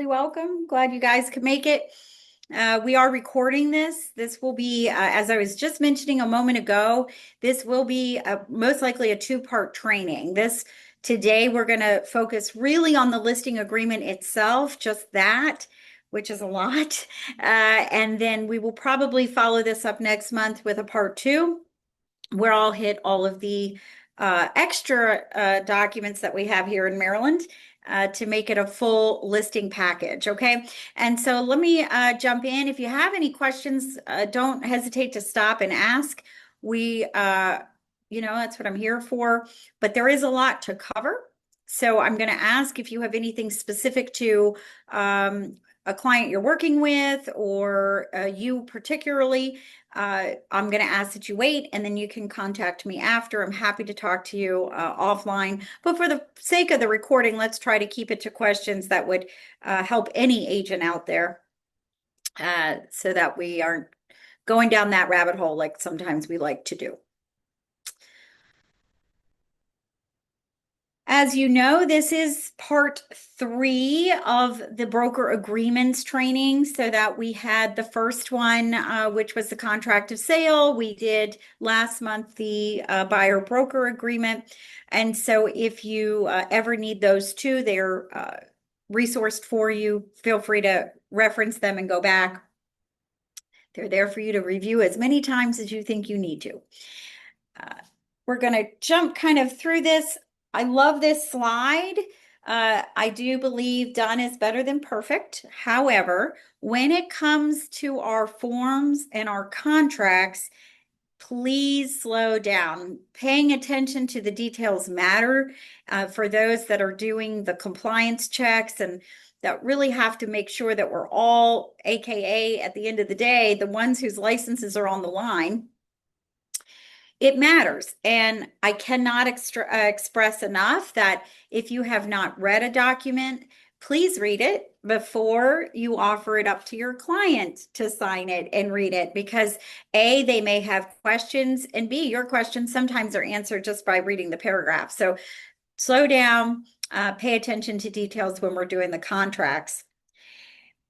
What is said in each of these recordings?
really welcome. Glad you guys could make it. We are recording this. This will be, as I was just mentioning a moment ago, this will be most likely a two-part training. Today we're going to focus really on the listing agreement itself, just that, which is a lot. And then we will probably follow this up next month with a part two, where I'll hit all of the extra documents that we have here in Maryland to make it a full listing package. Okay. And so let me jump in. If you have any questions, don't hesitate to stop and ask. That's what I'm here for. But there is a lot to cover. So I'm going to ask if you have anything specific to a client you're working with or you particularly. I'm going to ask that you wait and then you can contact me after. I'm happy to talk to you offline. But for the sake of the recording, let's try to keep it to questions that would help any agent out there so that we aren't going down that rabbit hole like sometimes we like to do. As you know, this is part 3 of the broker agreements training. So that we had the first one, which was the contract of sale. We did last month the buyer broker agreement. And so if you ever need those two, they're resourced for you. Feel free to reference them and go back. They're there for you to review as many times as you think you need to. We're going to jump kind of through this. I love this slide. I do believe done is better than perfect. However, when it comes to our forms and our contracts, please slow down. Paying attention to the details matter for those that are doing the compliance checks and that really have to make sure that we're all, AKA at the end of the day, the ones whose licenses are on the line. It matters. And I cannot express enough that if you have not read a document, please read it before you offer it up to your client to sign it and read it, because A, they may have questions, and B, your questions sometimes are answered just by reading the paragraph. So slow down, pay attention to details when we're doing the contracts.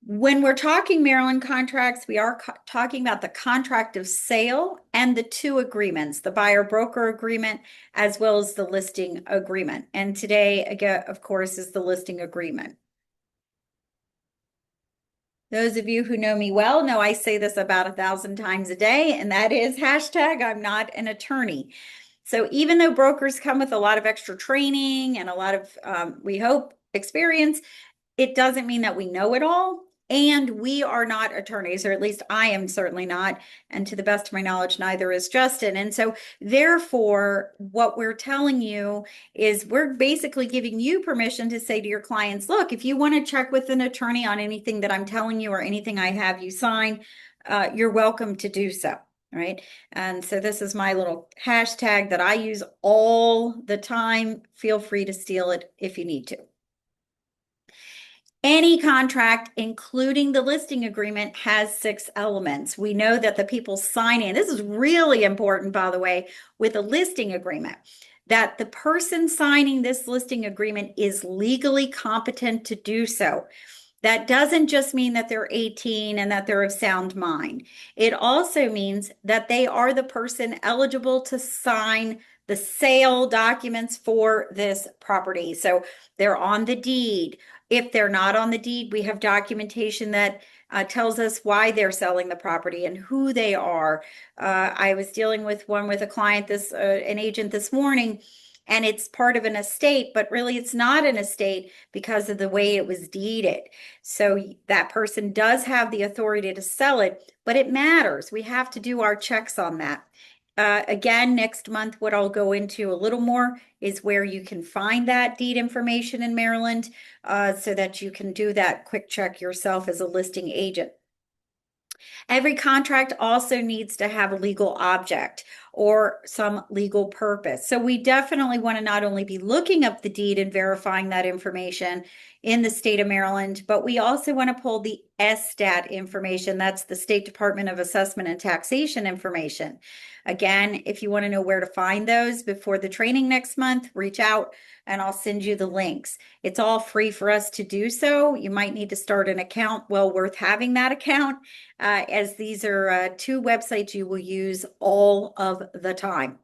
When we're talking Maryland contracts, we are talking about the contract of sale and the two agreements, the buyer broker agreement, as well as the listing agreement. And today, again, of course, is the listing agreement. Those of you who know me well know I say this about 1,000 times a day, and that is hashtag I'm not an attorney. So even though brokers come with a lot of extra training and a lot of, we hope, experience, it doesn't mean that we know it all. And we are not attorneys, or at least I am certainly not. And to the best of my knowledge, neither is Justin. And so therefore, what we're telling you is we're basically giving you permission to say to your clients, look, if you want to check with an attorney on anything that I'm telling you or anything I have you sign, you're welcome to do so. Right. And so this is my little hashtag that I use all the time. Feel free to steal it if you need to. Any contract, including the listing agreement, has 6 elements. We know that the people signing, this is really important, by the way, with a listing agreement, that the person signing this listing agreement is legally competent to do so. That doesn't just mean that they're 18 and that they're of sound mind. It also means that they are the person eligible to sign the sale documents for this property. So they're on the deed. If they're not on the deed, we have documentation that tells us why they're selling the property and who they are. I was dealing with a client, an agent this morning, and it's part of an estate, but really it's not an estate because of the way it was deeded. So that person does have the authority to sell it, but it matters. We have to do our checks on that. Again, next month, what I'll go into a little more is where you can find that deed information in Maryland so that you can do that quick check yourself as a listing agent. Every contract also needs to have a legal object. or some legal purpose. So we definitely want to not only be looking up the deed and verifying that information in the state of Maryland, but we also want to pull the SSTAT information. That's the State Department of Assessment and Taxation information. Again, if you want to know where to find those before the training next month, reach out and I'll send you the links. It's all free for us to do so. You might need to start an account, well worth having that account, as these are two websites you will use all of the time.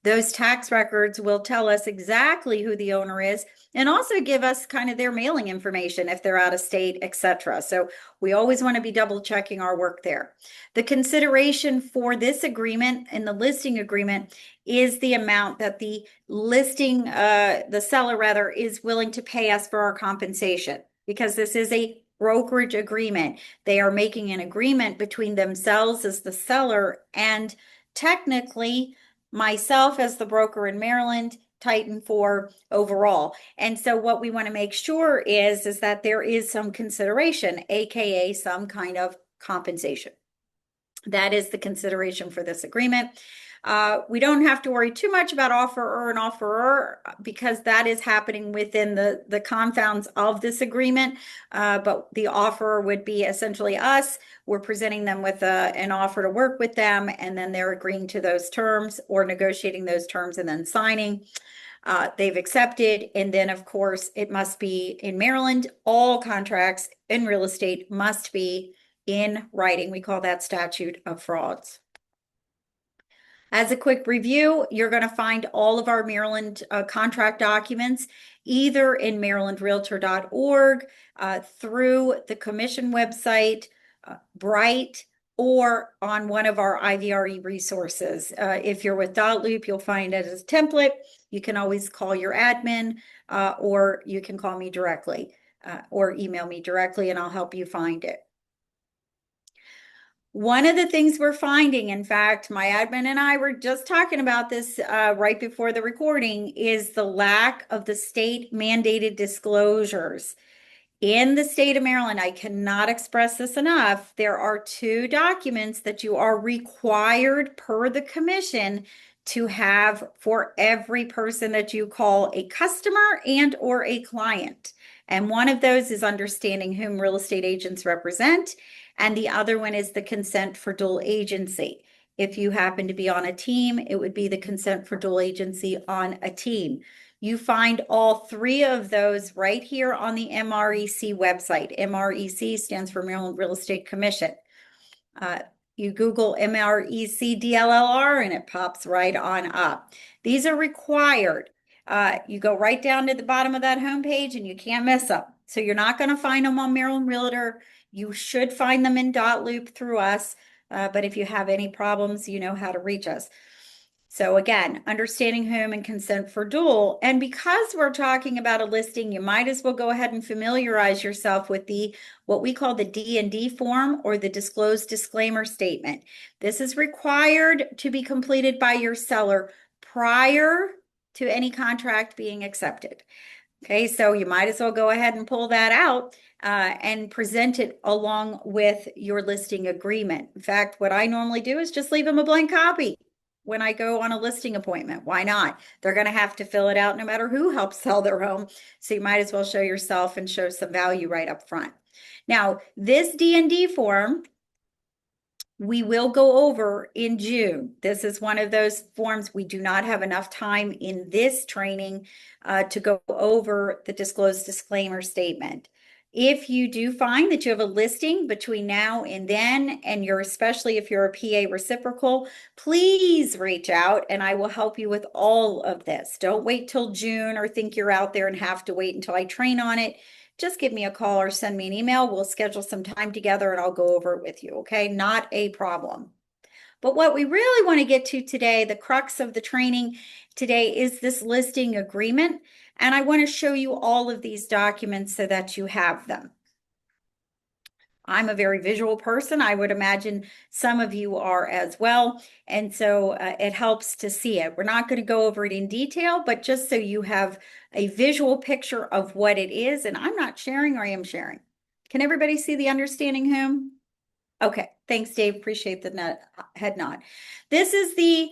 Those tax records will tell us exactly who the owner is and also give us kind of their mailing information if they're out of state, etc. So we always want to be double checking our work there. The consideration for this agreement and the listing agreement is the amount that the seller rather, is willing to pay us for our compensation, because this is a brokerage agreement. They are making an agreement between themselves as the seller and technically myself as the broker in Maryland, Titan 4 overall. And so what we want to make sure is that there is some consideration, aka some kind of compensation. That is the consideration for this agreement. We don't have to worry too much about offeror and offeror, because that is happening within the confounds of this agreement. But the offeror would be essentially us. We're presenting them with an offer to work with them, and then they're agreeing to those terms or negotiating those terms and then signing. They've accepted. And then, of course, it must be in Maryland. All contracts in real estate must be in writing. We call that statute of frauds. As a quick review, you're going to find all of our Maryland contract documents either in marylandrealtor.org, through the commission website, Bright, or on one of our IVRE resources. If you're with dotloop, you'll find it as a template. You can always call your admin, or you can call me directly, or email me directly, and I'll help you find it. One of the things we're finding, in fact, my admin and I were just talking about this right before the recording, is the lack of the state mandated disclosures. In the state of Maryland, I cannot express this enough, there are 2 documents that you are required per the commission to have for every person that you call a customer and or a client. And one of those is understanding whom real estate agents represent, and the other one is the consent for dual agency. If you happen to be on a team, it would be the consent for dual agency on a team. You find all 3 of those right here on the MREC website. MREC stands for Maryland Real Estate Commission. You Google MREC DLLR and it pops right on up. These are required. You go right down to the bottom of that homepage and you can't miss them. So you're not going to find them on Maryland Realtor. You should find them in dotloop through us. But if you have any problems, you know how to reach us. So again, understanding whom and consent for dual. And because we're talking about a listing, you might as well go ahead and familiarize yourself with what we call the D&D form, or the disclosed disclaimer statement. This is required to be completed by your seller prior to any contract being accepted. Okay, so you might as well go ahead and pull that out and present it along with your listing agreement. In fact, what I normally do is just leave them a blank copy when I go on a listing appointment. Why not? They're going to have to fill it out no matter who helps sell their home. So you might as well show yourself and show some value right up front. Now, this D&D form, we will go over in June. This is one of those forms we do not have enough time in this training to go over the disclosed disclaimer statement. If you do find that you have a listing between now and then, and especially if you're a PA reciprocal, please reach out and I will help you with all of this. Don't wait till June or think you're out there and have to wait until I train on it. Just give me a call or send me an email. We'll schedule some time together and I'll go over it with you, okay? Not a problem. But what we really want to get to today, the crux of the training today, is this listing agreement. And I want to show you all of these documents so that you have them. I'm a very visual person. I would imagine some of you are as well. And so it helps to see it. We're not going to go over it in detail, but just so you have a visual picture of what it is. And I'm not sharing, or I am sharing. Can everybody see the understanding whom? Okay, thanks, Dave. Appreciate the head nod. This is the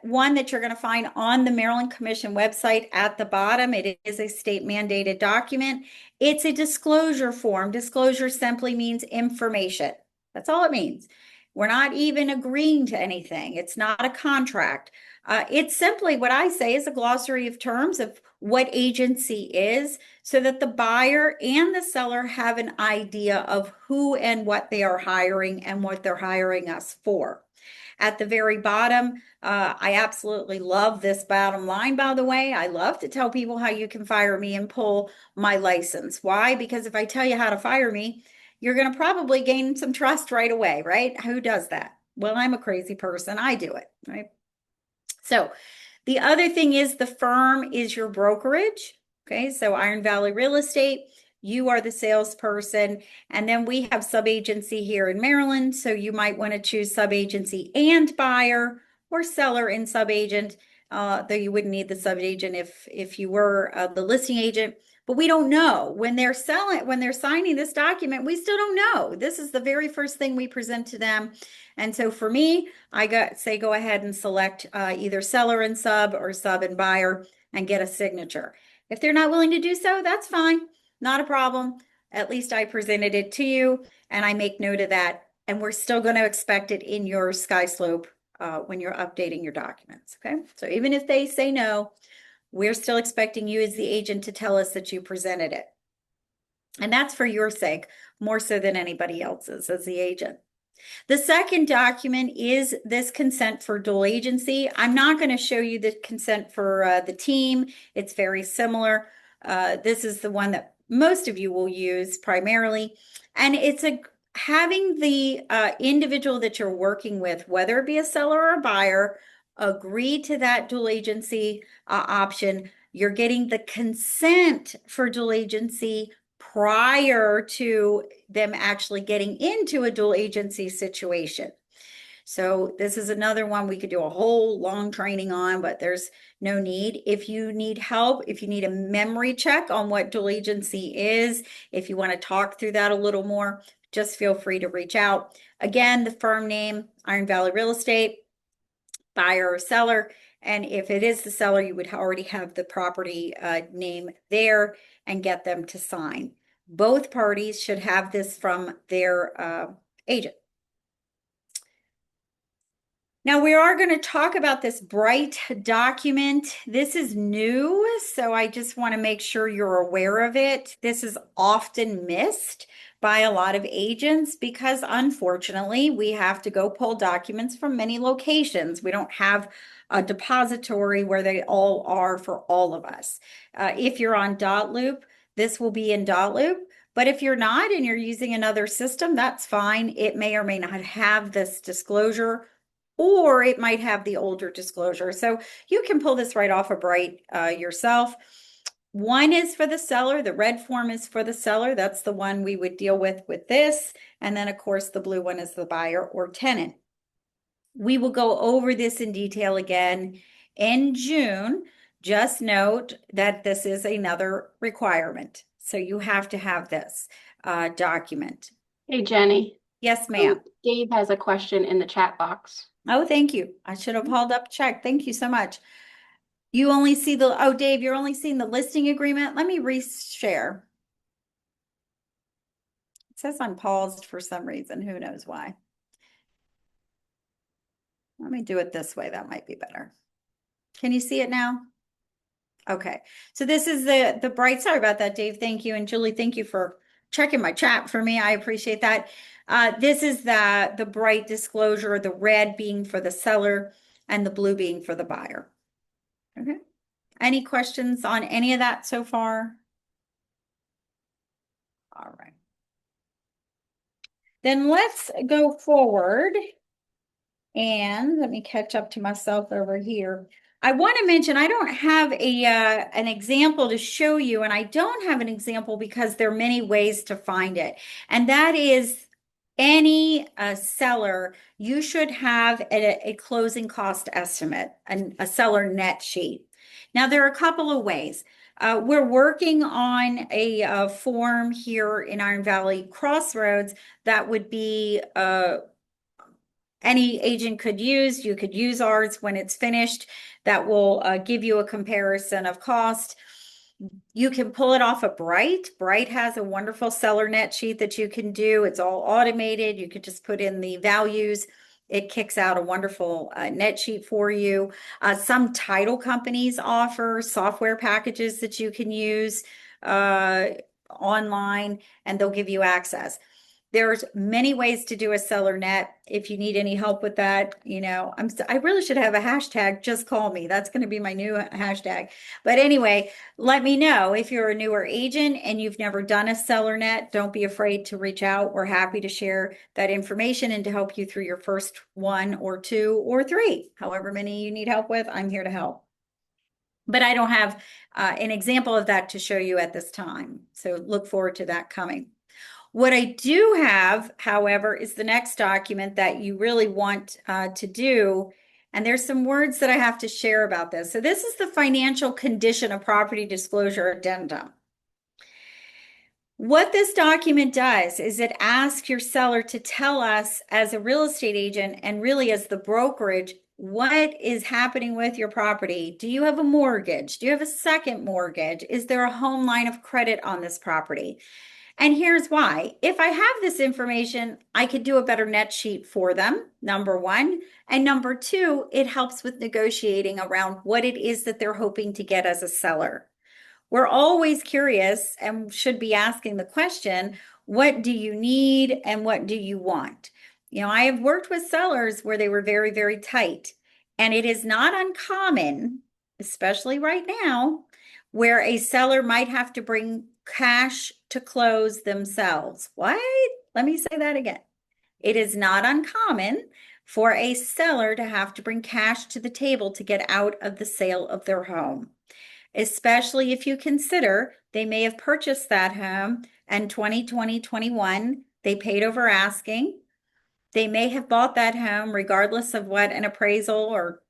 one that you're going to find on the Maryland Commission website at the bottom. It is a state mandated document. It's a disclosure form. Disclosure simply means information. That's all it means. We're not even agreeing to anything. It's not a contract. It's simply what I say is a glossary of terms of what agency is, so that the buyer and the seller have an idea of who and what they are hiring and what they're hiring us for. At the very bottom, I absolutely love this bottom line, by the way. I love to tell people how you can fire me and pull my license. Why? Because if I tell you how to fire me, you're going to probably gain some trust right away, right? Who does that? Well, I'm a crazy person. I do it, right? So the other thing is the firm is your brokerage. Okay, so Iron Valley Real Estate, you are the salesperson. And then we have sub-agency here in Maryland. So you might want to choose sub-agency and buyer, or seller and sub-agent, though you wouldn't need the sub-agent if you were the listing agent. But we don't know when they're signing this document, we still don't know. This is the very first thing we present to them. And so for me, say go ahead and select either seller and sub or sub and buyer and get a signature. If they're not willing to do so, that's fine. Not a problem. At least I presented it to you and I make note of that. And we're still going to expect it in your SkySlope when you're updating your documents. Okay. So even if they say no, we're still expecting you as the agent to tell us that you presented it. And that's for your sake, more so than anybody else's as the agent. The second document is this consent for dual agency. I'm not going to show you the consent for the team. It's very similar. This is the one that most of you will use primarily. And it's having the individual that you're working with, whether it be a seller or a buyer, agree to that dual agency option. You're getting the consent for dual agency prior to them actually getting into a dual agency situation. So this is another one we could do a whole long training on, but there's no need. If you need help, if you need a memory check on what dual agency is, if you want to talk through that a little more, just feel free to reach out. Again, the firm name, Iron Valley Real Estate, buyer or seller. And if it is the seller, you would already have the property name there and get them to sign. Both parties should have this from their agent. Now we are going to talk about this Bright document. This is new, so I just want to make sure you're aware of it. This is often missed by a lot of agents because unfortunately we have to go pull documents from many locations. We don't have a depository where they all are for all of us. If you're on dotloop, this will be in dotloop. But if you're not and you're using another system, that's fine. It may or may not have this disclosure, or it might have the older disclosure. So you can pull this right off of Bright yourself. One is for the seller. The red form is for the seller. That's the one we would deal with this. And then, of course, the blue one is the buyer or tenant. We will go over this in detail again in June. Just note that this is another requirement. So you have to have this document. Hey, Jenny. Yes, ma'am. Dave has a question in the chat box. Oh, thank you. I should have hauled up check. Thank you so much. You only see Dave, you're only seeing the listing agreement. Let me reshare. It says I'm paused for some reason. Who knows why? Let me do it this way. That might be better. Can you see it now? Okay. So this is the Bright. Sorry about that, Dave. Thank you. And Julie, thank you for checking my chat for me. I appreciate that. This is the Bright disclosure, the red being for the seller and the blue being for the buyer. Okay. Any questions on any of that so far? All right. Then let's go forward and let me catch up to myself over here. I want to mention I don't have an example to show you, and I don't have an example because there are many ways to find it. And that is any seller, you should have a closing cost estimate, and a seller net sheet. Now, there are a couple of ways. We're working on a form here in Iron Valley Crossroads that would be any agent could use. You could use ours when it's finished. That will give you a comparison of cost. You can pull it off of Bright. Bright has a wonderful seller net sheet that you can do. It's all automated. You could just put in the values. It kicks out a wonderful net sheet for you. Some title companies offer software packages that you can use online, and they'll give you access. There's many ways to do a seller net. If you need any help with that, I really should have a hashtag, just call me. That's going to be my new hashtag. But anyway, let me know if you're a newer agent and you've never done a seller net. Don't be afraid to reach out. We're happy to share that information and to help you through your first one or two or three, however many you need help with. I'm here to help. But I don't have an example of that to show you at this time. So look forward to that coming. What I do have, however, is the next document that you really want to do. And there's some words that I have to share about this. So this is the financial condition of property disclosure addendum. What this document does is it asks your seller to tell us as a real estate agent and really as the brokerage, what is happening with your property? Do you have a mortgage? Do you have a second mortgage? Is there a home line of credit on this property? And here's why. If I have this information, I could do a better net sheet for them, number one. And number two, it helps with negotiating around what it is that they're hoping to get as a seller. We're always curious and should be asking the question, what do you need and what do you want? I have worked with sellers where they were very, very tight. And it is not uncommon, especially right now, where a seller might have to bring cash to close themselves. What? Let me say that again. It is not uncommon for a seller to have to bring cash to the table to get out of the sale of their home, especially if you consider they may have purchased that home in 2020, 21. They paid over asking. They may have bought that home regardless of what an appraisal or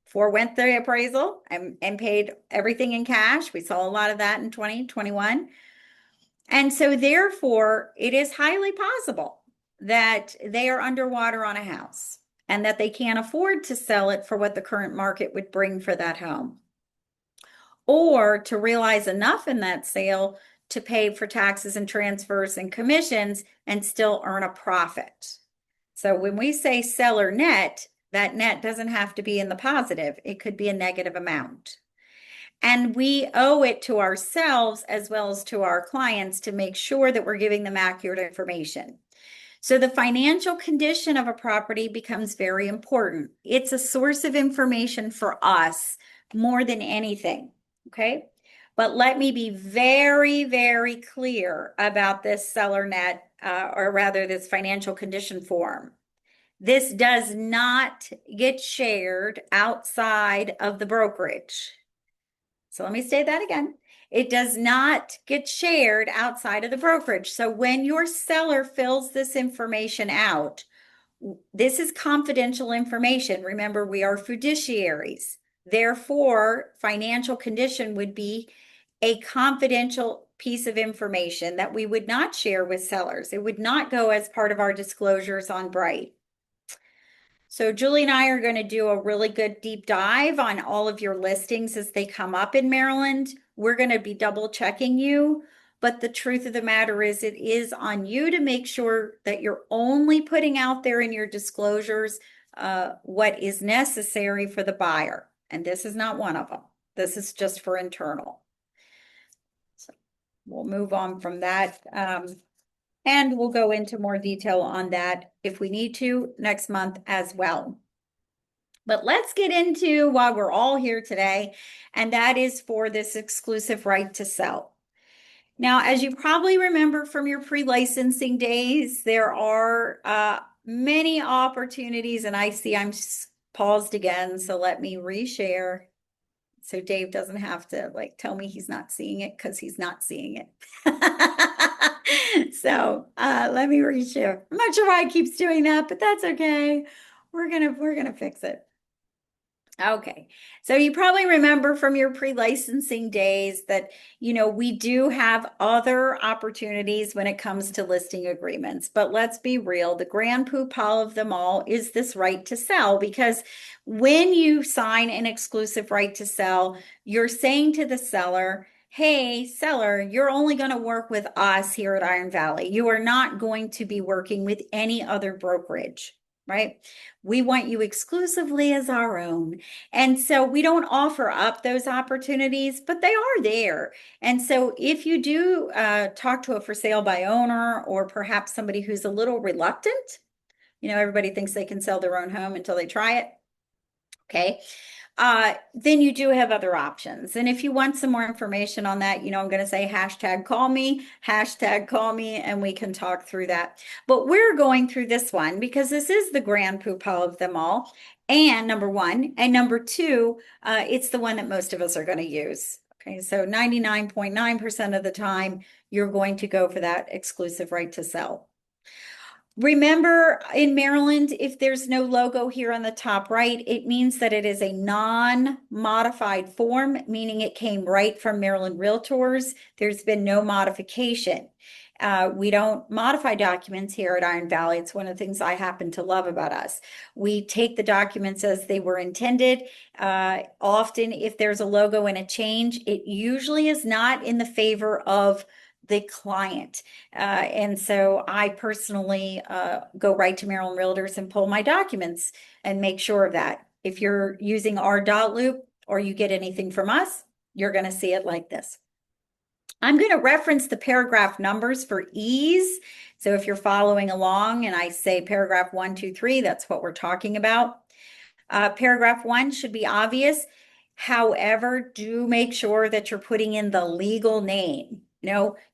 forewent the appraisal and paid everything in cash. We saw a lot of that in 2021. And so therefore, it is highly possible that they are underwater on a house and that they can't afford to sell it for what the current market would bring for that home, or to realize enough in that sale to pay for taxes and transfers and commissions and still earn a profit. So when we say seller net, that net doesn't have to be in the positive. It could be a negative amount. And we owe it to ourselves as well as to our clients to make sure that we're giving them accurate information. So the financial condition of a property becomes very important. It's a source of information for us more than anything, okay? But let me be very, very clear about this seller net, or rather this financial condition form. This does not get shared outside of the brokerage. So let me say that again. It does not get shared outside of the brokerage. So when your seller fills this information out, this is confidential information. Remember, we are fiduciaries. Therefore, financial condition would be a confidential piece of information that we would not share with sellers. It would not go as part of our disclosures on Bright. So Julie and I are going to do a really good deep dive on all of your listings as they come up in Maryland. We're going to be double checking you, but the truth of the matter is it is on you to make sure that you're only putting out there in your disclosures what is necessary for the buyer. And this is not one of them. This is just for internal. So we'll move on from that. And we'll go into more detail on that if we need to next month as well. But let's get into why we're all here today, and that is for this exclusive right to sell. Now, as you probably remember from your pre-licensing days, there are many opportunities, and I see I'm paused again, so let me reshare. So Dave doesn't have to tell me he's not seeing it because he's not seeing it. So let me reshare. I'm not sure why it keeps doing that, but that's okay. We're gonna fix it. Okay. So you probably remember from your pre-licensing days that, we do have other opportunities when it comes to listing agreements. But let's be real, the grand poobah of them all is this right to sell, because when you sign an exclusive right to sell, you're saying to the seller, hey, seller, you're only going to work with us here at Iron Valley. You are not going to be working with any other brokerage, right? We want you exclusively as our own. And so we don't offer up those opportunities, but they are there. And so if you do talk to a for sale by owner, or perhaps somebody who's a little reluctant, everybody thinks they can sell their own home until they try it. Okay. Then you do have other options. And if you want some more information on that, I'm going to say hashtag call me, and we can talk through that. But we're going through this one because this is the grand poobah of them all. And number one, and number two, it's the one that most of us are going to use. Okay, so 99.9% of the time, you're going to go for that exclusive right to sell. Remember, in Maryland, if there's no logo here on the top right, it means that it is a non-modified form, meaning it came right from Maryland Realtors. There's been no modification. We don't modify documents here at Iron Valley. It's one of the things I happen to love about us. We take the documents as they were intended. Often, if there's a logo and a change, it usually is not in the favor of the client. And so I personally go right to Maryland Realtors and pull my documents and make sure of that. If you're using our dot loop or you get anything from us, you're going to see it like this. I'm going to reference the paragraph numbers for ease. So if you're following along and I say paragraph 1, 2, 3, that's what we're talking about. Paragraph 1 should be obvious. However, do make sure that you're putting in the legal name.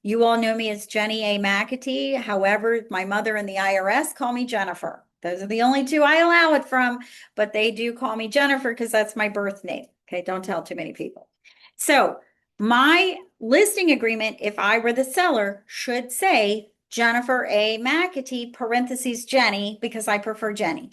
You all know me as Jenny A. McAtee. However, my mother and the IRS call me Jennifer. Those are the only two I allow it from, but they do call me Jennifer because that's my birth name. Okay, don't tell too many people. So my listing agreement, if I were the seller, should say Jennifer A. McAtee, parentheses Jenny, because I prefer Jenny.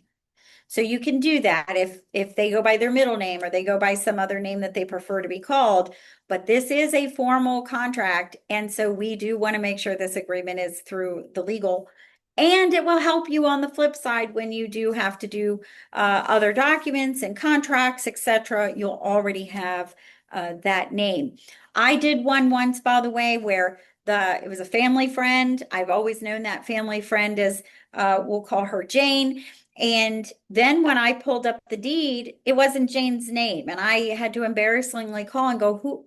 So you can do that if they go by their middle name or they go by some other name that they prefer to be called. But this is a formal contract. And so we do want to make sure this agreement is through the legal. And it will help you on the flip side when you do have to do other documents and contracts, etc. You'll already have that name. I did one once, by the way, where it was a family friend. I've always known that family friend as we'll call her Jane. And then when I pulled up the deed, it wasn't Jane's name. And I had to embarrassingly call and go,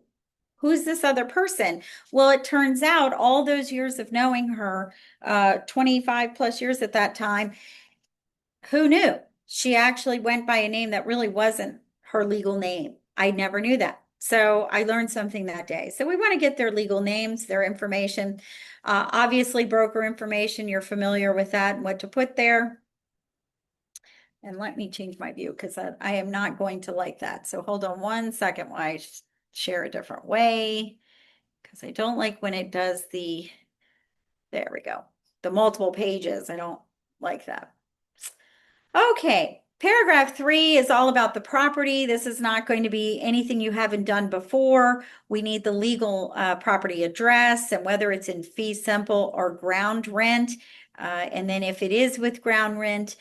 who's this other person? Well, it turns out all those years of knowing her, 25 plus years at that time, who knew? She actually went by a name that really wasn't her legal name. I never knew that. So I learned something that day. So we want to get their legal names, their information. Obviously, broker information, you're familiar with that and what to put there. And let me change my view because I am not going to like that. So hold on one second while I share a different way, because I don't like when it does there we go, the multiple pages. I don't like that. Okay, paragraph 3 is all about the property. This is not going to be anything you haven't done before. We need the legal property address and whether it's in fee simple or ground rent. And then if it is with ground rent,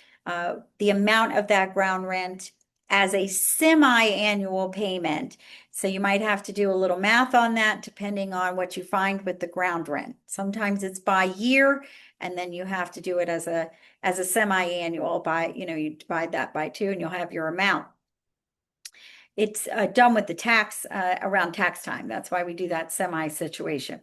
the amount of that ground rent as a semi-annual payment. So you might have to do a little math on that depending on what you find with the ground rent. Sometimes it's by year, and then you have to do it as a semi-annual by, you divide that by 2 and you'll have your amount. It's done with the tax around tax time. That's why we do that semi situation.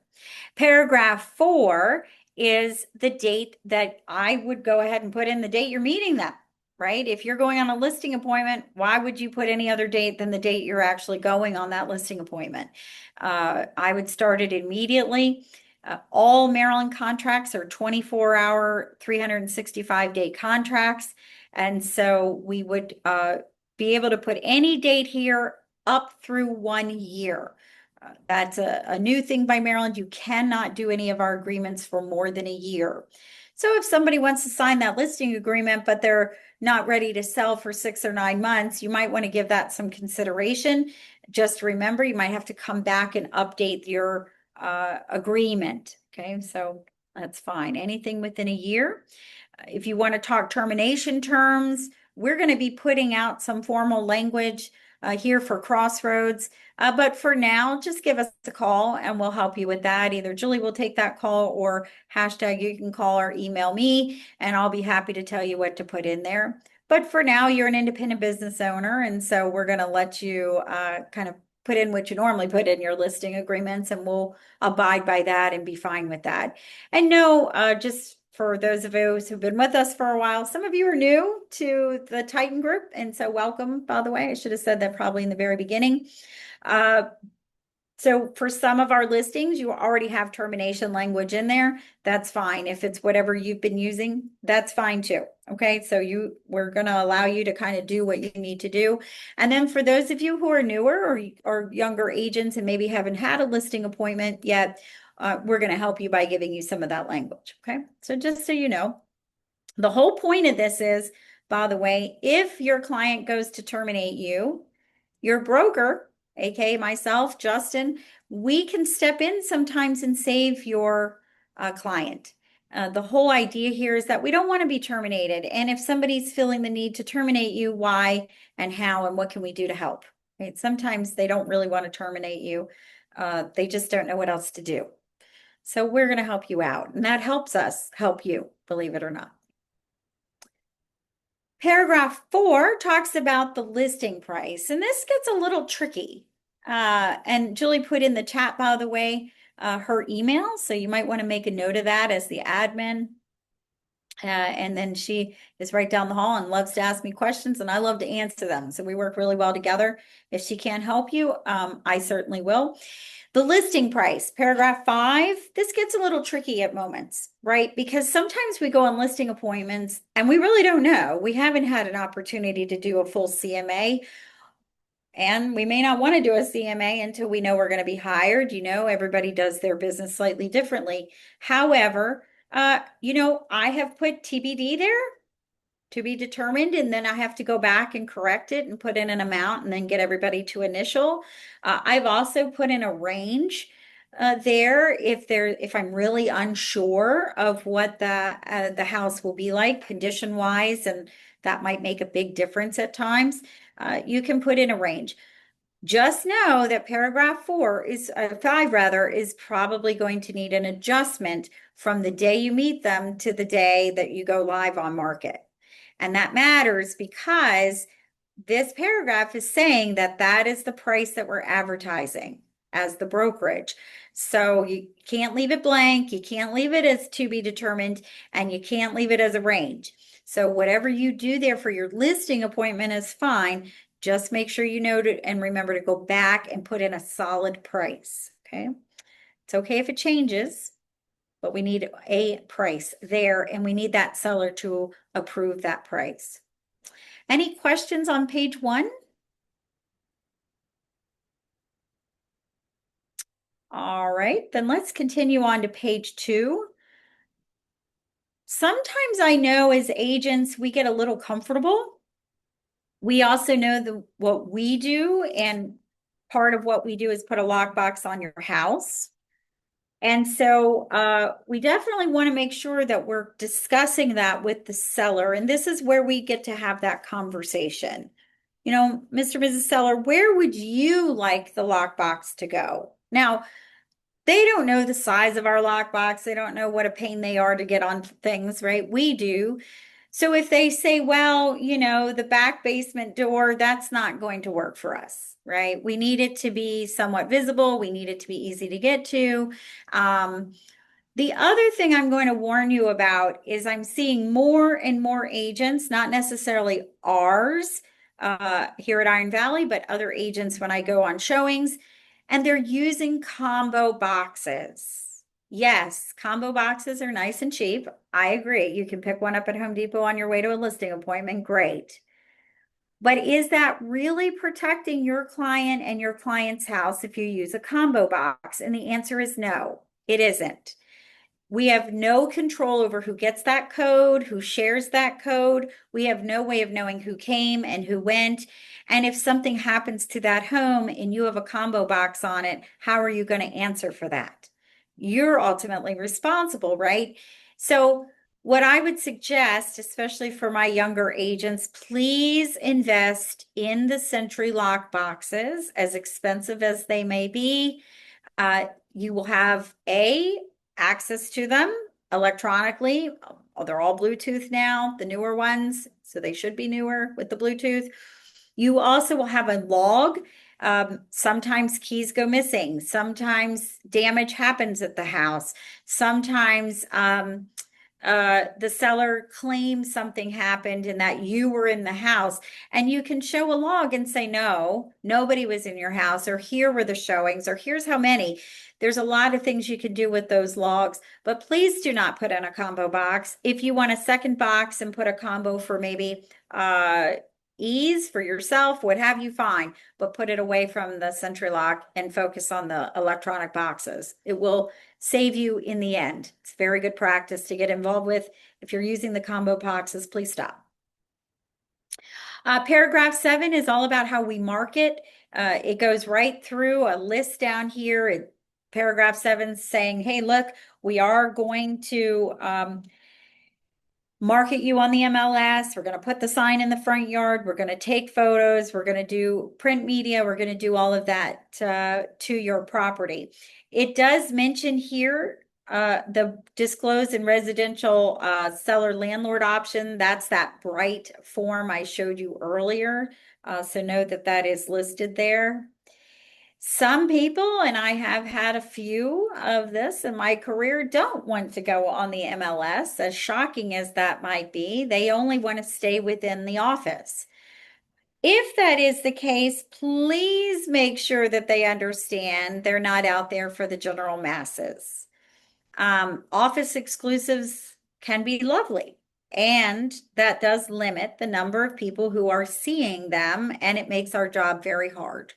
Paragraph 4 is the date that I would go ahead and put in the date you're meeting them, right? If you're going on a listing appointment, why would you put any other date than the date you're actually going on that listing appointment? I would start it immediately. All Maryland contracts are 24-hour, 365-day contracts. And so we would be able to put any date here up through 1 year. That's a new thing by Maryland. You cannot do any of our agreements for more than a year. So if somebody wants to sign that listing agreement, but they're not ready to sell for 6 or 9 months, you might want to give that some consideration. Just remember, you might have to come back and update your agreement. Okay, so that's fine. Anything within a year. If you want to talk termination terms, we're going to be putting out some formal language here for Crossroads. But for now, just give us a call and we'll help you with that. Either Julie will take that call or hashtag you can call or email me, and I'll be happy to tell you what to put in there. But for now, you're an independent business owner, and so we're going to let you kind of put in what you normally put in your listing agreements, and we'll abide by that and be fine with that. And no, just for those of us who've been with us for a while, some of you are new to the Titan Group, and so welcome, by the way. I should have said that probably in the very beginning. So for some of our listings, you already have termination language in there. That's fine. If it's whatever you've been using, that's fine too. Okay, so we're going to allow you to kind of do what you need to do. And then for those of you who are newer or younger agents and maybe haven't had a listing appointment yet, we're going to help you by giving you some of that language. Okay, so just so you know, the whole point of this is, by the way, if your client goes to terminate you, your broker, aka myself, Justin, we can step in sometimes and save your client. The whole idea here is that we don't want to be terminated. And if somebody's feeling the need to terminate you, why and how and what can we do to help? Right? Sometimes they don't really want to terminate you. They just don't know what else to do. So we're going to help you out. And that helps us help you, believe it or not. Paragraph 4 talks about the listing price, and this gets a little tricky. And Julie put in the chat, by the way, her email, so you might want to make a note of that as the admin. And then she is right down the hall and loves to ask me questions, and I love to answer them. So we work really well together. If she can't help you, I certainly will. The listing price, paragraph 5, this gets a little tricky at moments, right? Because sometimes we go on listing appointments and we really don't know. We haven't had an opportunity to do a full CMA, and we may not want to do a CMA until we know we're going to be hired. You know, everybody does their business slightly differently. However, I have put TBD there, to be determined, and then I have to go back and correct it and put in an amount and then get everybody to initial. I've also put in a range there if I'm really unsure of what the house will be like condition wise, and that might make a big difference at times. You can put in a range. Just know that paragraph 5 rather, is probably going to need an adjustment from the day you meet them to the day that you go live on market. And that matters because this paragraph is saying that that is the price that we're advertising as the brokerage. So you can't leave it blank. You can't leave it as to be determined, and you can't leave it as a range. So whatever you do there for your listing appointment is fine. Just make sure you note it and remember to go back and put in a solid price. Okay. It's okay if it changes, but we need a price there, and we need that seller to approve that price. Any questions on page 1? All right, then let's continue on to page 2. Sometimes I know as agents, we get a little comfortable. We also know what we do, and part of what we do is put a lockbox on your house. And so we definitely want to make sure that we're discussing that with the seller. And this is where we get to have that conversation. You know, Mr. and Mrs. Seller, where would you like the lockbox to go? Now, they don't know the size of our lockbox. They don't know what a pain they are to get on things, right? We do. So if they say, well, the back basement door, that's not going to work for us, right? We need it to be somewhat visible. We need it to be easy to get to. The other thing I'm going to warn you about is I'm seeing more and more agents, not necessarily ours here at Iron Valley, but other agents when I go on showings, and they're using combo boxes. Yes, combo boxes are nice and cheap. I agree. You can pick one up at Home Depot on your way to a listing appointment. Great. But is that really protecting your client and your client's house if you use a combo box? And the answer is no, it isn't. We have no control over who gets that code, who shares that code. We have no way of knowing who came and who went. And if something happens to that home and you have a combo box on it, how are you going to answer for that? You're ultimately responsible, right? So, what I would suggest, especially for my younger agents, please invest in the Sentry lock boxes, as expensive as they may be. You will have access to them electronically. They're all Bluetooth now, the newer ones, so they should be newer with the Bluetooth. You also will have a log. Sometimes keys go missing. Sometimes damage happens at the house. Sometimes the seller claims something happened and that you were in the house, and you can show a log and say, no, nobody was in your house, or here were the showings, or here's how many. There's a lot of things you can do with those logs, but please do not put in a combo box. If you want a second box and put a combo for maybe ease for yourself, what have you, fine, but put it away from the Sentry lock and focus on the electronic boxes. It will save you in the end. It's very good practice to get involved with. If you're using the combo boxes, please stop. Paragraph 7 is all about how we market. It goes right through a list down here. Paragraph 7 saying, hey, look, we are going to market you on the MLS. We're going to put the sign in the front yard. We're going to take photos. We're going to do print media. We're going to do all of that to your property. It does mention here the disclose in residential seller landlord option. That's that bright form I showed you earlier. So know that that is listed there. Some people, and I have had a few of this in my career, don't want to go on the MLS, as shocking as that might be. They only want to stay within the office. If that is the case, please make sure that they understand they're not out there for the general masses. Office exclusives can be lovely, and that does limit the number of people who are seeing them, and it makes our job very hard.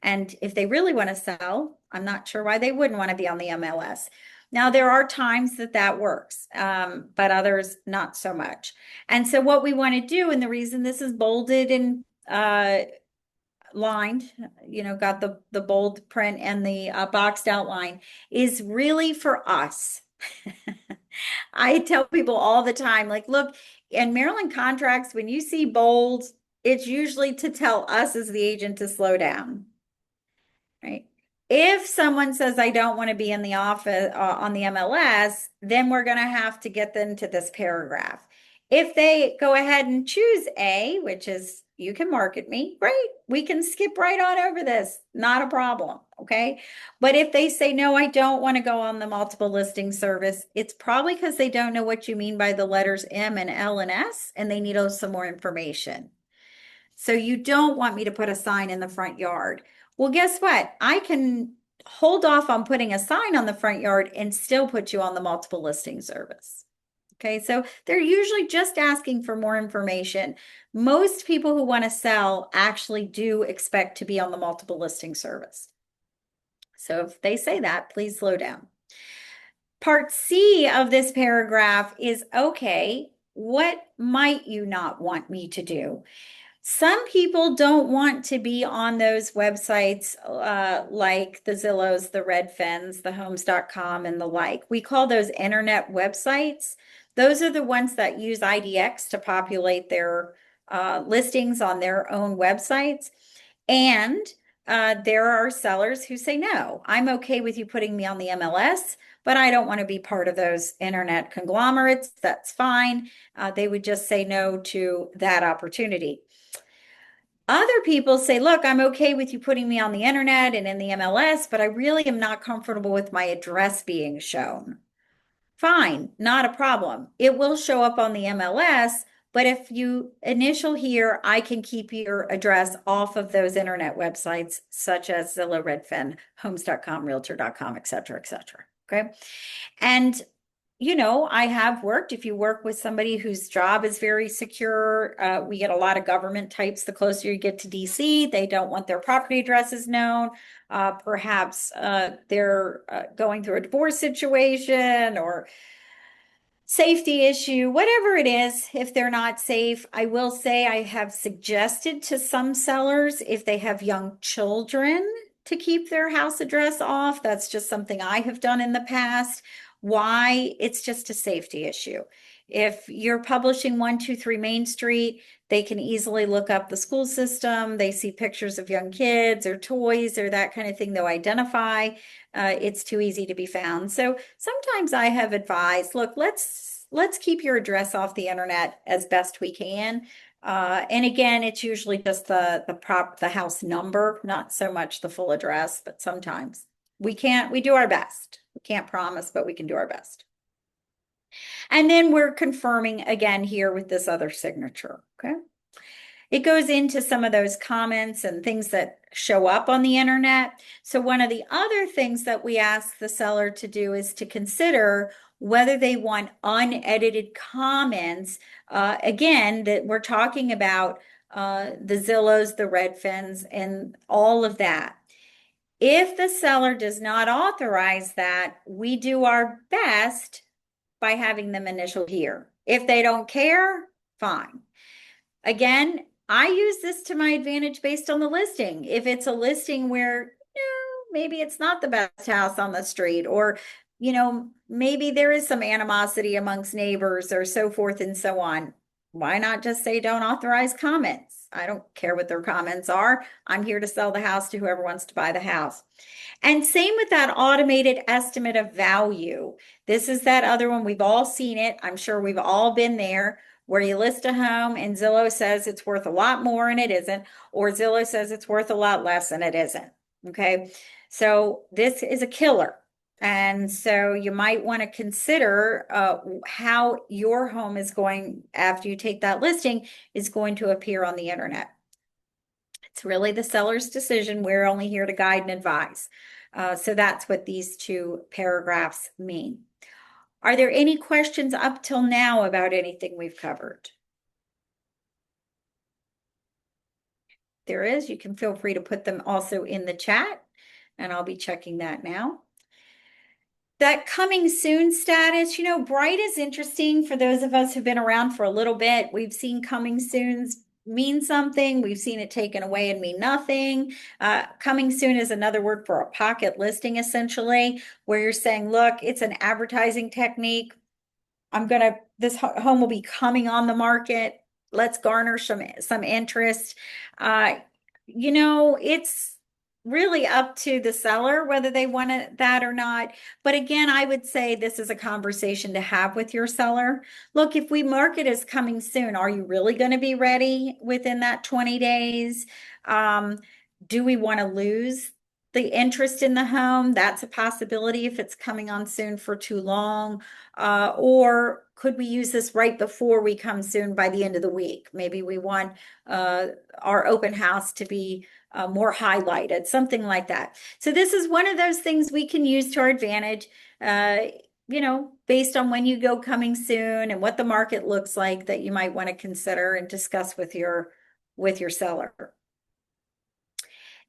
And if they really want to sell, I'm not sure why they wouldn't want to be on the MLS. Now, there are times that that works, but others not so much. And so what we want to do, and the reason this is bolded and lined, got the bold print and the boxed outline, is really for us. I tell people all the time, like, look, in Maryland contracts, when you see bold, it's usually to tell us as the agent to slow down. Right. If someone says, I don't want to be in the office on the MLS, then we're going to have to get them to this paragraph. If they go ahead and choose A, which is you can market me, great. We can skip right on over this. Not a problem. Okay. But if they say, no, I don't want to go on the multiple listing service, it's probably because they don't know what you mean by the letters M and L and S, and they need some more information. So you don't want me to put a sign in the front yard. Well, guess what? I can hold off on putting a sign on the front yard and still put you on the multiple listing service. Okay, so they're usually just asking for more information. Most people who want to sell actually do expect to be on the multiple listing service. So if they say that, please slow down. Part C of this paragraph is, okay, what might you not want me to do? Some people don't want to be on those websites like the Zillows, the Redfins, the Homes.com, and the like. We call those internet websites. Those are the ones that use IDX to populate their listings on their own websites. And there are sellers who say, no, I'm okay with you putting me on the MLS, but I don't want to be part of those internet conglomerates. That's fine. They would just say no to that opportunity. Other people say, look, I'm okay with you putting me on the internet and in the MLS, but I really am not comfortable with my address being shown. Fine, not a problem. It will show up on the MLS, but if you initial here, I can keep your address off of those internet websites, such as Zillow, Redfin, Homes.com, Realtor.com, et cetera, et cetera. Okay. And you know, I have worked, if you work with somebody whose job is very secure, we get a lot of government types. The closer you get to DC, they don't want their property addresses known. Perhaps they're going through a divorce situation or safety issue, whatever it is. If they're not safe, I will say I have suggested to some sellers, if they have young children, to keep their house address off. That's just something I have done in the past. Why? It's just a safety issue. If you're publishing 123 Main Street, they can easily look up the school system. They see pictures of young kids or toys or that kind of thing. They'll identify. It's too easy to be found. So sometimes I have advised, look, let's keep your address off the internet as best we can. And again, it's usually just the house number, not so much the full address, but sometimes we do our best. We can't promise, but we can do our best. And then we're confirming again here with this other signature, okay? It goes into some of those comments and things that show up on the internet. So one of the other things that we ask the seller to do is to consider whether they want unedited comments. Again, that we're talking about the Zillows, the Redfins, and all of that. If the seller does not authorize that, we do our best by having them initial here. If they don't care, fine. Again, I use this to my advantage based on the listing. If it's a listing where, maybe it's not the best house on the street, or, maybe there is some animosity amongst neighbors or so forth and so on. Why not just say don't authorize comments? I don't care what their comments are. I'm here to sell the house to whoever wants to buy the house. And same with that automated estimate of value. This is that other one. We've all seen it. I'm sure we've all been there, where you list a home and Zillow says it's worth a lot more and it isn't, or Zillow says it's worth a lot less and it isn't. Okay. So this is a killer. And so you might want to consider how your home is going, after you take that listing, is going to appear on the internet. It's really the seller's decision. We're only here to guide and advise. So that's what these two paragraphs mean. Are there any questions up till now about anything we've covered? There is. You can feel free to put them also in the chat, and I'll be checking that now. That coming soon status, Bright is interesting for those of us who've been around for a little bit. We've seen coming soons mean something. We've seen it taken away and mean nothing. Coming soon is another word for a pocket listing, essentially, where you're saying, look, it's an advertising technique. This home will be coming on the market. Let's garner some interest. It's really up to the seller whether they want that or not. But again, I would say this is a conversation to have with your seller. Look, if we mark it as coming soon, are you really going to be ready within that 20 days? Do we want to lose the interest in the home? That's a possibility if it's coming on soon for too long. Or could we use this right before we come soon by the end of the week? Maybe we want our open house to be more highlighted, something like that. So this is one of those things we can use to our advantage, based on when you go coming soon and what the market looks like, that you might want to consider and discuss with your seller.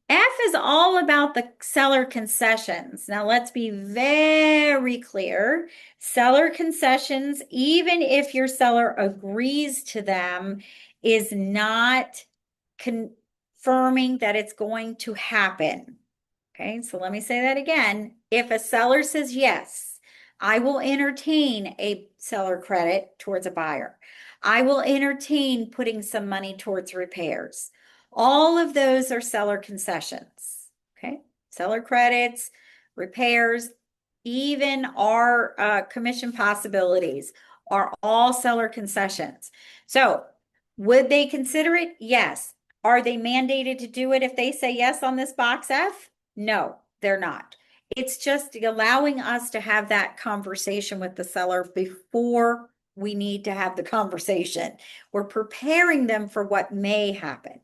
F is all about the seller concessions. Now let's be very clear. Seller concessions, even if your seller agrees to them, is not confirming that it's going to happen. Okay, so let me say that again. If a seller says, yes, I will entertain a seller credit towards a buyer, I will entertain putting some money towards repairs, all of those are seller concessions. Okay, seller credits, repairs, even our commission possibilities are all seller concessions. So would they consider it? Yes. Are they mandated to do it if they say yes on this box F? No, they're not. It's just allowing us to have that conversation with the seller before we need to have the conversation. We're preparing them for what may happen.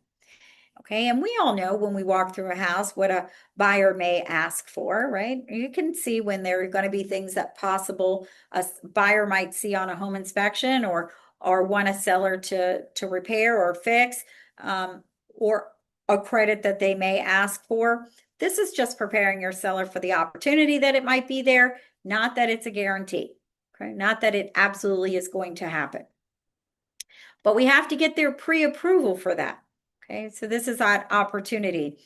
Okay, and we all know when we walk through a house what a buyer may ask for, right? You can see when there are going to be things that possible a buyer might see on a home inspection or want a seller to repair or fix, or a credit that they may ask for. This is just preparing your seller for the opportunity that it might be there, not that it's a guarantee. Okay, not that it absolutely is going to happen. But we have to get their pre-approval for that. Okay, so this is that opportunity.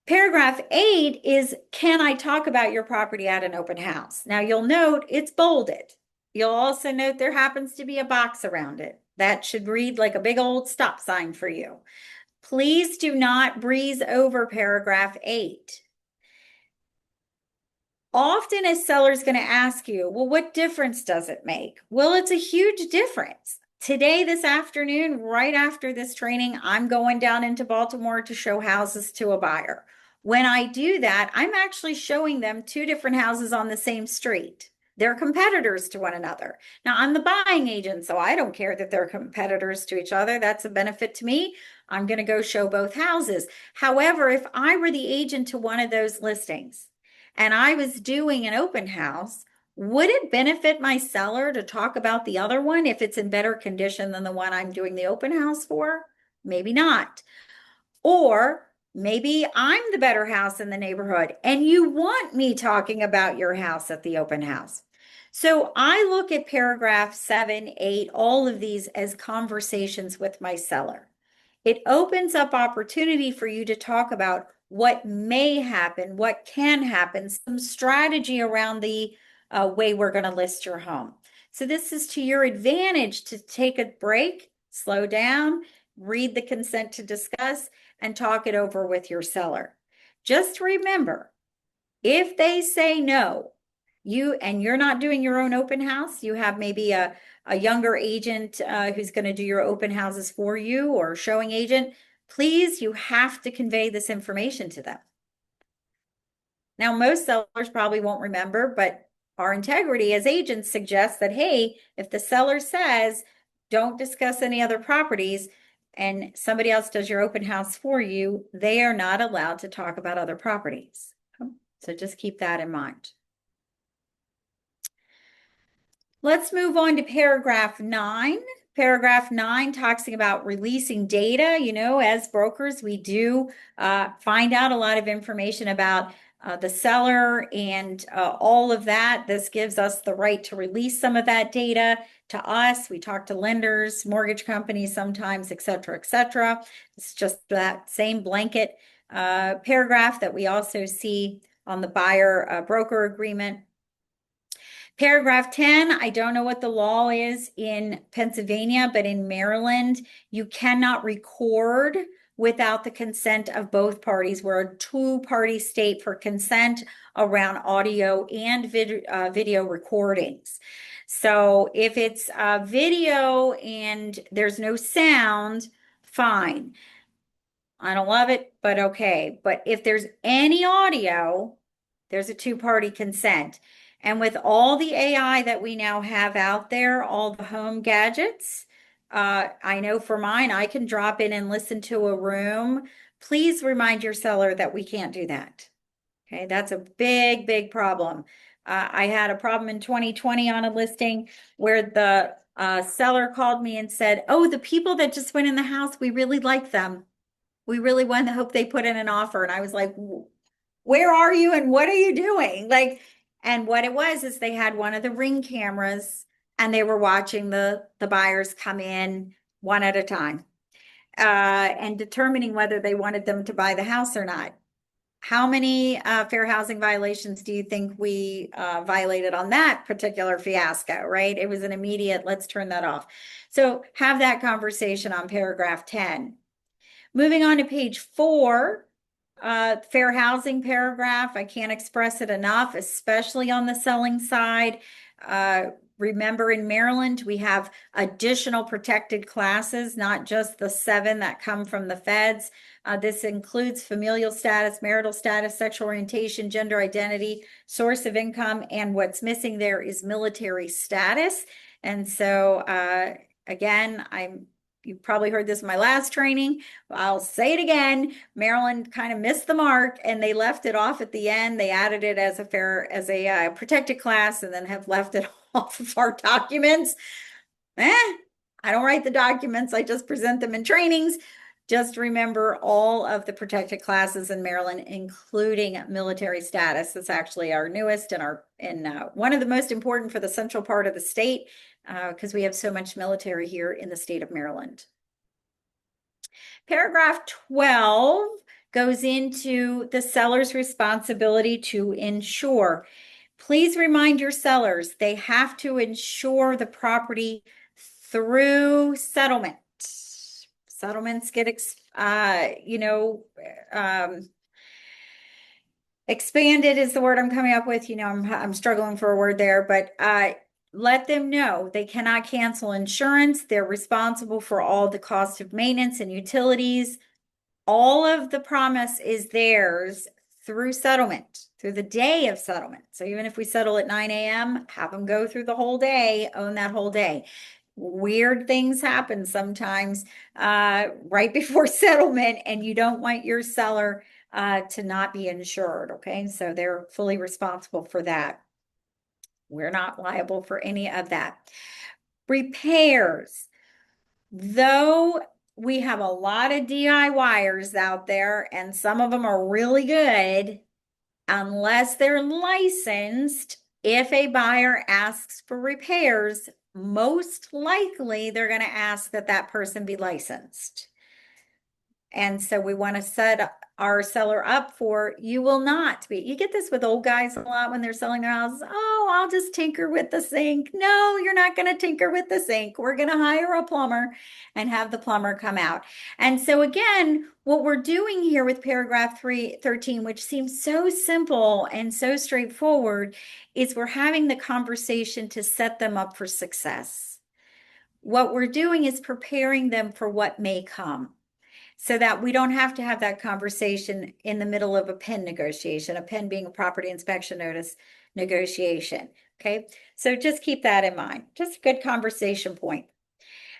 Paragraph 8 is, can I talk about your property at an open house? Now you'll note it's bolded. You'll also note there happens to be a box around it. That should read like a big old stop sign for you. Please do not breeze over paragraph 8. Often a seller is going to ask you, well, what difference does it make? Well, it's a huge difference. Today, this afternoon, right after this training, I'm going down into Baltimore to show houses to a buyer. When I do that, I'm actually showing them two different houses on the same street. They're competitors to one another. Now, I'm the buying agent, so I don't care that they're competitors to each other. That's a benefit to me. I'm going to go show both houses. However, if I were the agent to one of those listings and I was doing an open house, would it benefit my seller to talk about the other one if it's in better condition than the one I'm doing the open house for? Maybe not. Or maybe I'm the better house in the neighborhood and you want me talking about your house at the open house. So I look at paragraph 7, 8, all of these as conversations with my seller. It opens up opportunity for you to talk about what may happen, what can happen, some strategy around the way we're going to list your home. So this is to your advantage to take a break, slow down, read the consent to discuss, and talk it over with your seller. Just remember, if they say no, you're not doing your own open house, you have maybe a younger agent who's going to do your open houses for you or showing agent, please, you have to convey this information to them. Now, most sellers probably won't remember, but our integrity as agents suggests that, hey, if the seller says, don't discuss any other properties, and somebody else does your open house for you, they are not allowed to talk about other properties. So just keep that in mind. Let's move on to paragraph 9. Paragraph 9 talks about releasing data. You know, as brokers, we do find out a lot of information about the seller and all of that. This gives us the right to release some of that data to us. We talk to lenders, mortgage companies sometimes, et cetera, et cetera. It's just that same blanket paragraph that we also see on the buyer broker agreement. Paragraph 10, I don't know what the law is in Pennsylvania, but in Maryland, you cannot record without the consent of both parties. We're a two-party state for consent around audio and video recordings. So if it's video and there's no sound, fine. I don't love it, but okay. But if there's any audio, there's a two-party consent. And with all the AI that we now have out there, all the home gadgets, I know for mine, I can drop in and listen to a room. Please remind your seller that we can't do that. Okay, that's a big, big problem. I had a problem in 2020 on a listing where the seller called me and said, oh, the people that just went in the house, we really like them. We really want to hope they put in an offer. And I was like, where are you and what are you doing? Like, and what it was is they had one of the Ring cameras and they were watching the buyers come in one at a time and determining whether they wanted them to buy the house or not. How many fair housing violations do you think we violated on that particular fiasco, right? It was an immediate, let's turn that off. So have that conversation on paragraph 10. Moving on to page 4, fair housing paragraph. I can't express it enough, especially on the selling side. Remember, in Maryland, we have additional protected classes, not just the 7 that come from the feds. This includes familial status, marital status, sexual orientation, gender identity, source of income, and what's missing there is military status. And so, again, I'm you probably heard this in my last training. I'll say it again. Maryland kind of missed the mark and they left it off at the end. They added it as a protected class and then have left it off of our documents. I don't write the documents. I just present them in trainings. Just remember all of the protected classes in Maryland, including military status. It's actually our newest and one of the most important for the central part of the state because we have so much military here in the state of Maryland. Paragraph 12 goes into the seller's responsibility to insure. Please remind your sellers they have to insure the property through settlement. Settlements get, expanded is the word I'm coming up with. I'm struggling for a word there, but let them know they cannot cancel insurance. They're responsible for all the cost of maintenance and utilities. All of the promise is theirs through settlement, through the day of settlement. So even if we settle at 9 a.m., have them go through the whole day, own that whole day. Weird things happen sometimes right before settlement, and you don't want your seller to not be insured. Okay, so they're fully responsible for that. We're not liable for any of that. Repairs. Though we have a lot of DIYers out there, and some of them are really good, unless they're licensed, if a buyer asks for repairs, most likely they're going to ask that that person be licensed. And so we want to set our seller up for, you will not be. You get this with old guys a lot when they're selling their houses. Oh, I'll just tinker with the sink. No, you're not going to tinker with the sink. We're going to hire a plumber and have the plumber come out. And so again, what we're doing here with paragraph 13, which seems so simple and so straightforward, is we're having the conversation to set them up for success. What we're doing is preparing them for what may come, so that we don't have to have that conversation in the middle of a PIN negotiation, a PIN being a property inspection notice negotiation. Okay, so just keep that in mind. Just a good conversation point.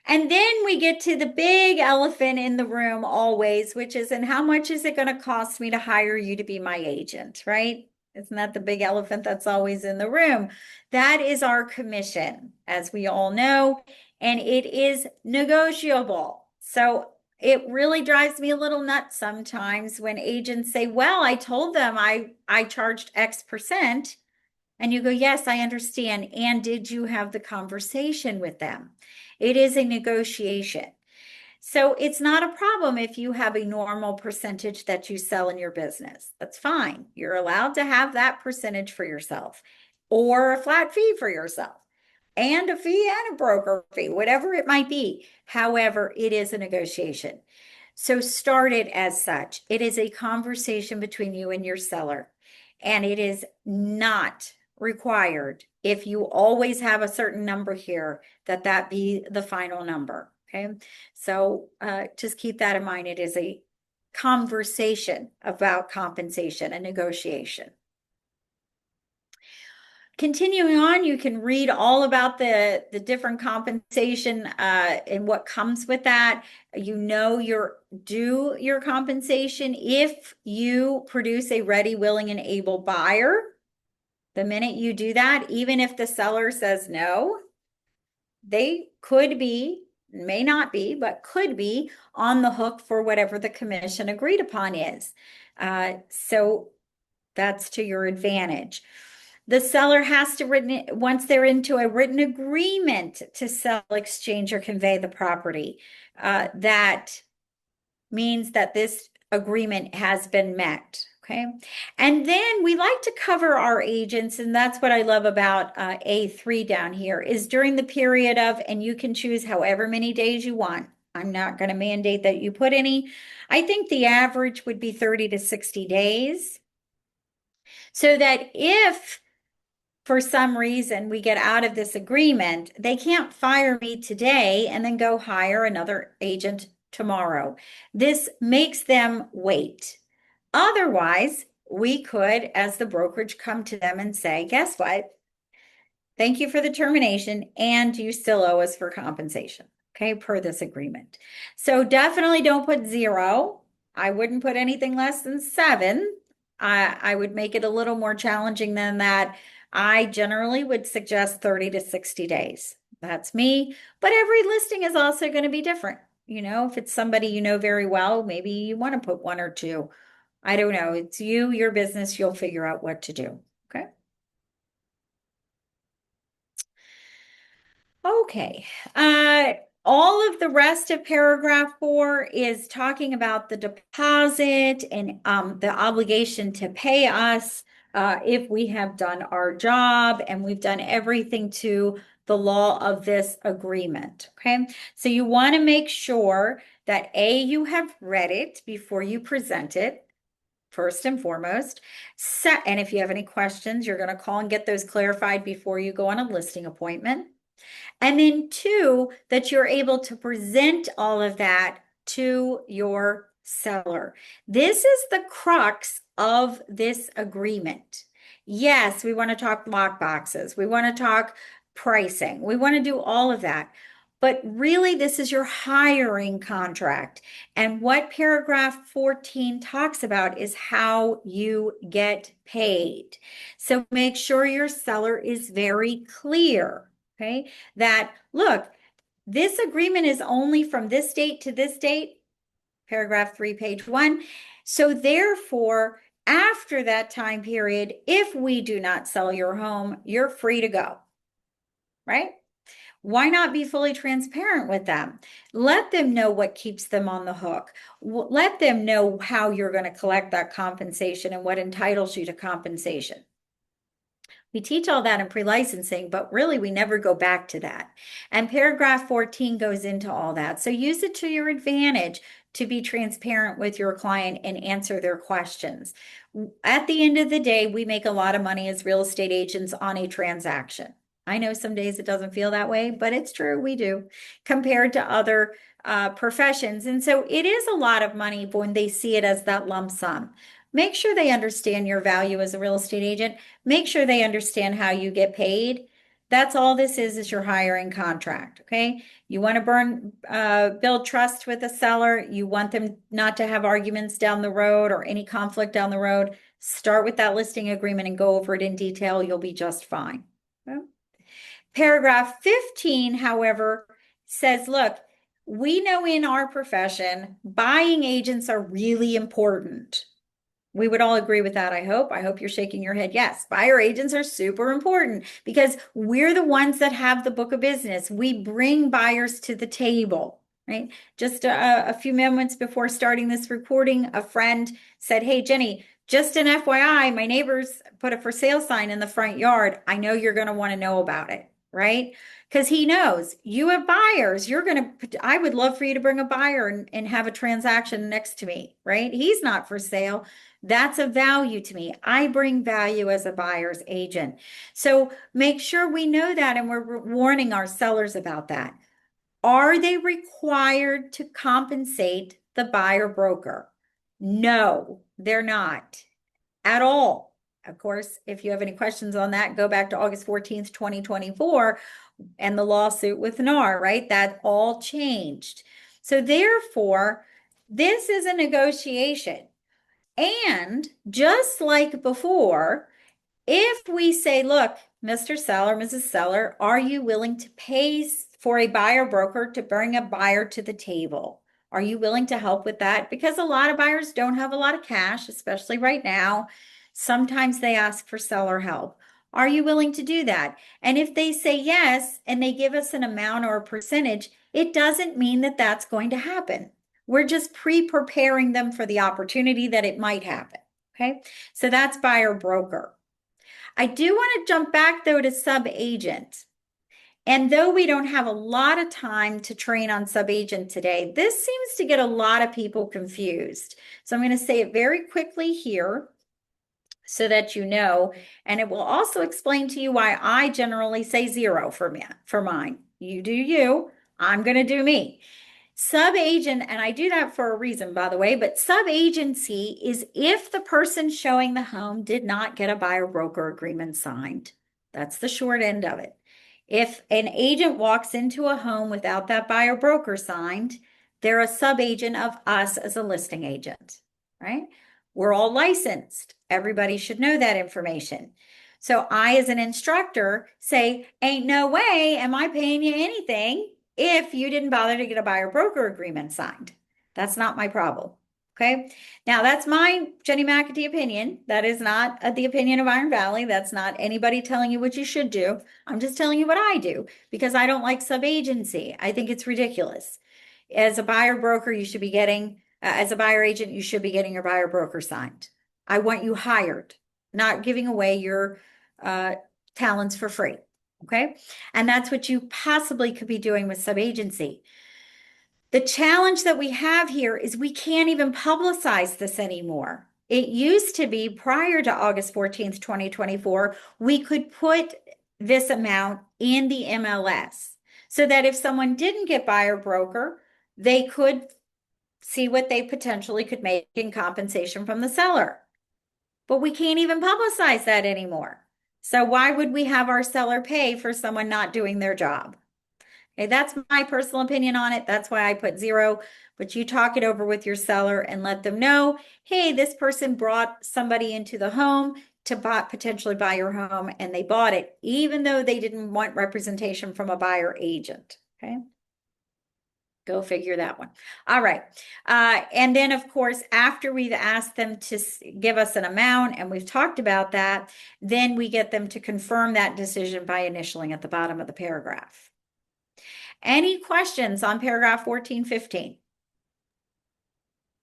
And then we get to the big elephant in the room always, which is, and how much is it going to cost me to hire you to be my agent, right? Isn't that the big elephant that's always in the room? That is our commission, as we all know, and it is negotiable. So it really drives me a little nuts sometimes when agents say, well, I told them I charged X percent. And you go, yes, I understand. And did you have the conversation with them? It is a negotiation. So it's not a problem if you have a normal percentage that you sell in your business. That's fine. You're allowed to have that percentage for yourself, or a flat fee for yourself, and a fee and a broker fee, whatever it might be. However, it is a negotiation. So start it as such. It is a conversation between you and your seller, and it is not required, if you always have a certain number here, that be the final number. Okay, so just keep that in mind. It is a conversation about compensation and negotiation. Continuing on, you can read all about the different compensation and what comes with that. You're due your compensation if you produce a ready, willing, and able buyer. The minute you do that, even if the seller says no, they could be, may not be, but could be on the hook for whatever the commission agreed upon is. So that's to your advantage. The seller has to, once they're into a written agreement to sell, exchange, or convey the property, that means that this agreement has been met. Okay. And then we like to cover our agents, and that's what I love about A3 down here, is during the period of, and you can choose however many days you want. I'm not going to mandate that you put any. I think the average would be 30 to 60 days. So that if for some reason we get out of this agreement, they can't fire me today and then go hire another agent tomorrow. This makes them wait. Otherwise, we could, as the brokerage, come to them and say, guess what? Thank you for the termination, and you still owe us for compensation. okay, per this agreement. So definitely don't put 0. I wouldn't put anything less than 7. I would make it a little more challenging than that. I generally would suggest 30 to 60 days. That's me, but every listing is also going to be different. If it's somebody you know very well, maybe you want to put 1 or 2. I don't know. It's you, your business, you'll figure out what to do. Okay. Okay. All of the rest of paragraph 4 is talking about the deposit and the obligation to pay us if we have done our job and we've done everything to the law of this agreement. Okay. So you want to make sure that you have read it before you present it. First and foremost. And if you have any questions, you're going to call and get those clarified before you go on a listing appointment. And then 2, that you're able to present all of that to your seller. This is the crux of this agreement. Yes, we want to talk lock boxes. We want to talk pricing. We want to do all of that. But really, this is your hiring contract. And what paragraph 14 talks about is how you get paid. So make sure your seller is very clear. Okay, that look, this agreement is only from this date to this date, paragraph 3, page 1. So therefore, after that time period, if we do not sell your home, you're free to go, right? Why not be fully transparent with them? Let them know what keeps them on the hook. Let them know how you're going to collect that compensation and what entitles you to compensation. We teach all that in pre-licensing, but really we never go back to that. And paragraph 14 goes into all that. So use it to your advantage to be transparent with your client and answer their questions. At the end of the day, we make a lot of money as real estate agents on a transaction. I know some days it doesn't feel that way, but it's true, we do, compared to other professions. And so it is a lot of money when they see it as that lump sum. Make sure they understand your value as a real estate agent. Make sure they understand how you get paid. That's all this is your hiring contract, okay? You want to build trust with a seller. You want them not to have arguments down the road or any conflict down the road. Start with that listing agreement and go over it in detail. You'll be just fine. Okay? Paragraph 15, however, says, look, we know in our profession, buying agents are really important. We would all agree with that, I hope. I hope you're shaking your head. Yes, buyer agents are super important because we're the ones that have the book of business. We bring buyers to the table, right? Just a few moments before starting this recording, a friend said, hey, Jenny, just an FYI, my neighbors put a for sale sign in the front yard. I know you're going to want to know about it, right? Because he knows you have buyers. I would love for you to bring a buyer and have a transaction next to me, right? He's not for sale. That's a value to me. I bring value as a buyer's agent. So make sure we know that and we're warning our sellers about that. Are they required to compensate the buyer broker? No, they're not at all. Of course, if you have any questions on that, go back to August 14th, 2024 and the lawsuit with NAR, right? That all changed. So therefore, this is a negotiation. And just like before, if we say, look, Mr. Seller, Mrs. Seller, are you willing to pay for a buyer broker to bring a buyer to the table? Are you willing to help with that? Because a lot of buyers don't have a lot of cash, especially right now. Sometimes they ask for seller help. Are you willing to do that? And if they say yes, and they give us an amount or a percentage, it doesn't mean that that's going to happen. We're just pre-preparing them for the opportunity that it might happen. Okay, so that's buyer broker. I do want to jump back though to sub-agent. And though we don't have a lot of time to train on sub-agent today, this seems to get a lot of people confused. So I'm going to say it very quickly here so that you know, and it will also explain to you why I generally say 0 for mine. You do you, I'm going to do me. Sub-agent, and I do that for a reason, by the way, but sub-agency is if the person showing the home did not get a buyer broker agreement signed. That's the short end of it. If an agent walks into a home without that buyer broker signed, they're a sub-agent of us as a listing agent, right? We're all licensed. Everybody should know that information. So I, as an instructor, say, ain't no way am I paying you anything if you didn't bother to get a buyer broker agreement signed. That's not my problem. Okay. Now that's my Jenny McAtee opinion. That is not the opinion of Iron Valley. That's not anybody telling you what you should do. I'm just telling you what I do because I don't like sub-agency. I think it's ridiculous. As a buyer broker, you should be getting, as a buyer agent, you should be getting your buyer broker signed. I want you hired, not giving away your talents for free. Okay. And that's what you possibly could be doing with sub-agency. The challenge that we have here is we can't even publicize this anymore. It used to be prior to August 14th, 2024, we could put this amount in the MLS so that if someone didn't get buyer broker, they could see what they potentially could make in compensation from the seller. But we can't even publicize that anymore. So why would we have our seller pay for someone not doing their job? Okay, that's my personal opinion on it. That's why I put 0, but you talk it over with your seller and let them know, hey, this person brought somebody into the home to potentially buy your home and they bought it, even though they didn't want representation from a buyer agent. Okay. Go figure that one. All right. And then, of course, after we've asked them to give us an amount and we've talked about that, then we get them to confirm that decision by initialing at the bottom of the paragraph. Any questions on paragraph 14, 15?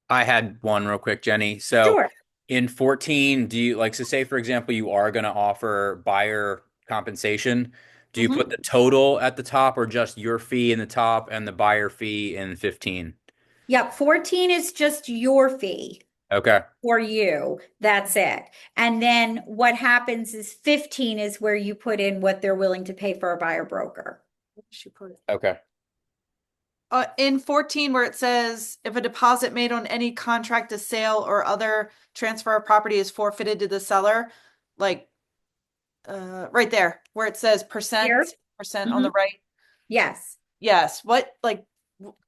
I had one real quick, Jenny. So Sure. in 14, do you like, so say, for example, you are going to offer buyer compensation. Do you put the total at the top or just your fee in the top and the buyer fee in 15? Yep. 14 is just your fee Okay. for you. That's it. And then what happens is 15 is where you put in what they're willing to pay for a buyer broker. Okay. In 14, where it says if a deposit made on any contract of sale or other transfer of property is forfeited to the seller, like right there where it says Here? percent on the right. Yes. Yes. What, like,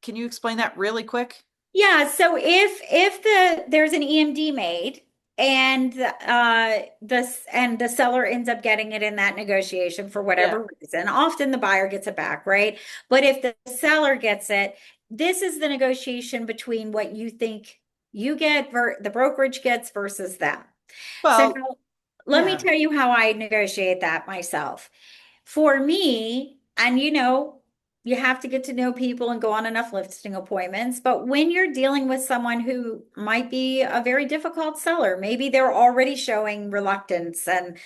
can you explain that really quick? Yeah, so if there's an EMD made and the seller ends up getting it in that negotiation for whatever reason, often the buyer gets it back, right? But if the seller gets it, this is the negotiation between what you think you get the brokerage gets versus them. Well, So let me yeah. tell you how I negotiate that myself. For me, and you have to get to know people and go on enough listing appointments. But when you're dealing with someone who might be a very difficult seller, maybe they're already showing reluctance and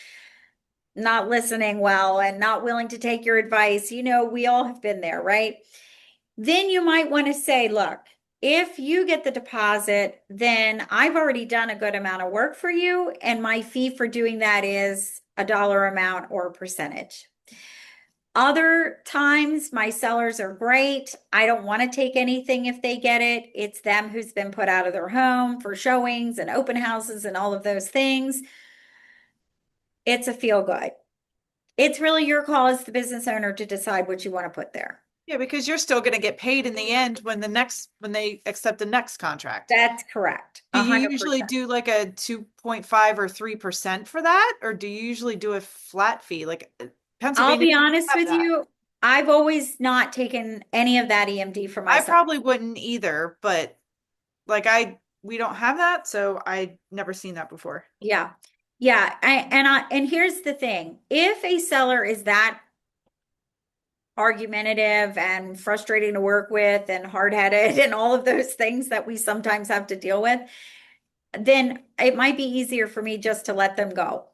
not listening well and not willing to take your advice. We all have been there, right? Then you might want to say, look, if you get the deposit, then I've already done a good amount of work for you. And my fee for doing that is a dollar amount or a percentage. Other times, my sellers are great. I don't want to take anything if they get it. It's them who's been put out of their home for showings and open houses and all of those things. It's a feel good. It's really your call as the business owner to decide what you want to put there. Yeah, because you're still going to get paid in the end when they accept the next contract. That's correct. Do you 100%. usually do like a 2.5 or 3% for that? Or do you usually do a flat fee? Like Pennsylvania. I'll be honest have with that. you. I've always not taken any of that EMD for I myself. probably wouldn't either, but like we don't have that, so I never seen that before. Yeah. Yeah. And here's the thing. If a seller is that argumentative and frustrating to work with and hard-headed and all of those things that we sometimes have to deal with, then it might be easier for me just to let them go.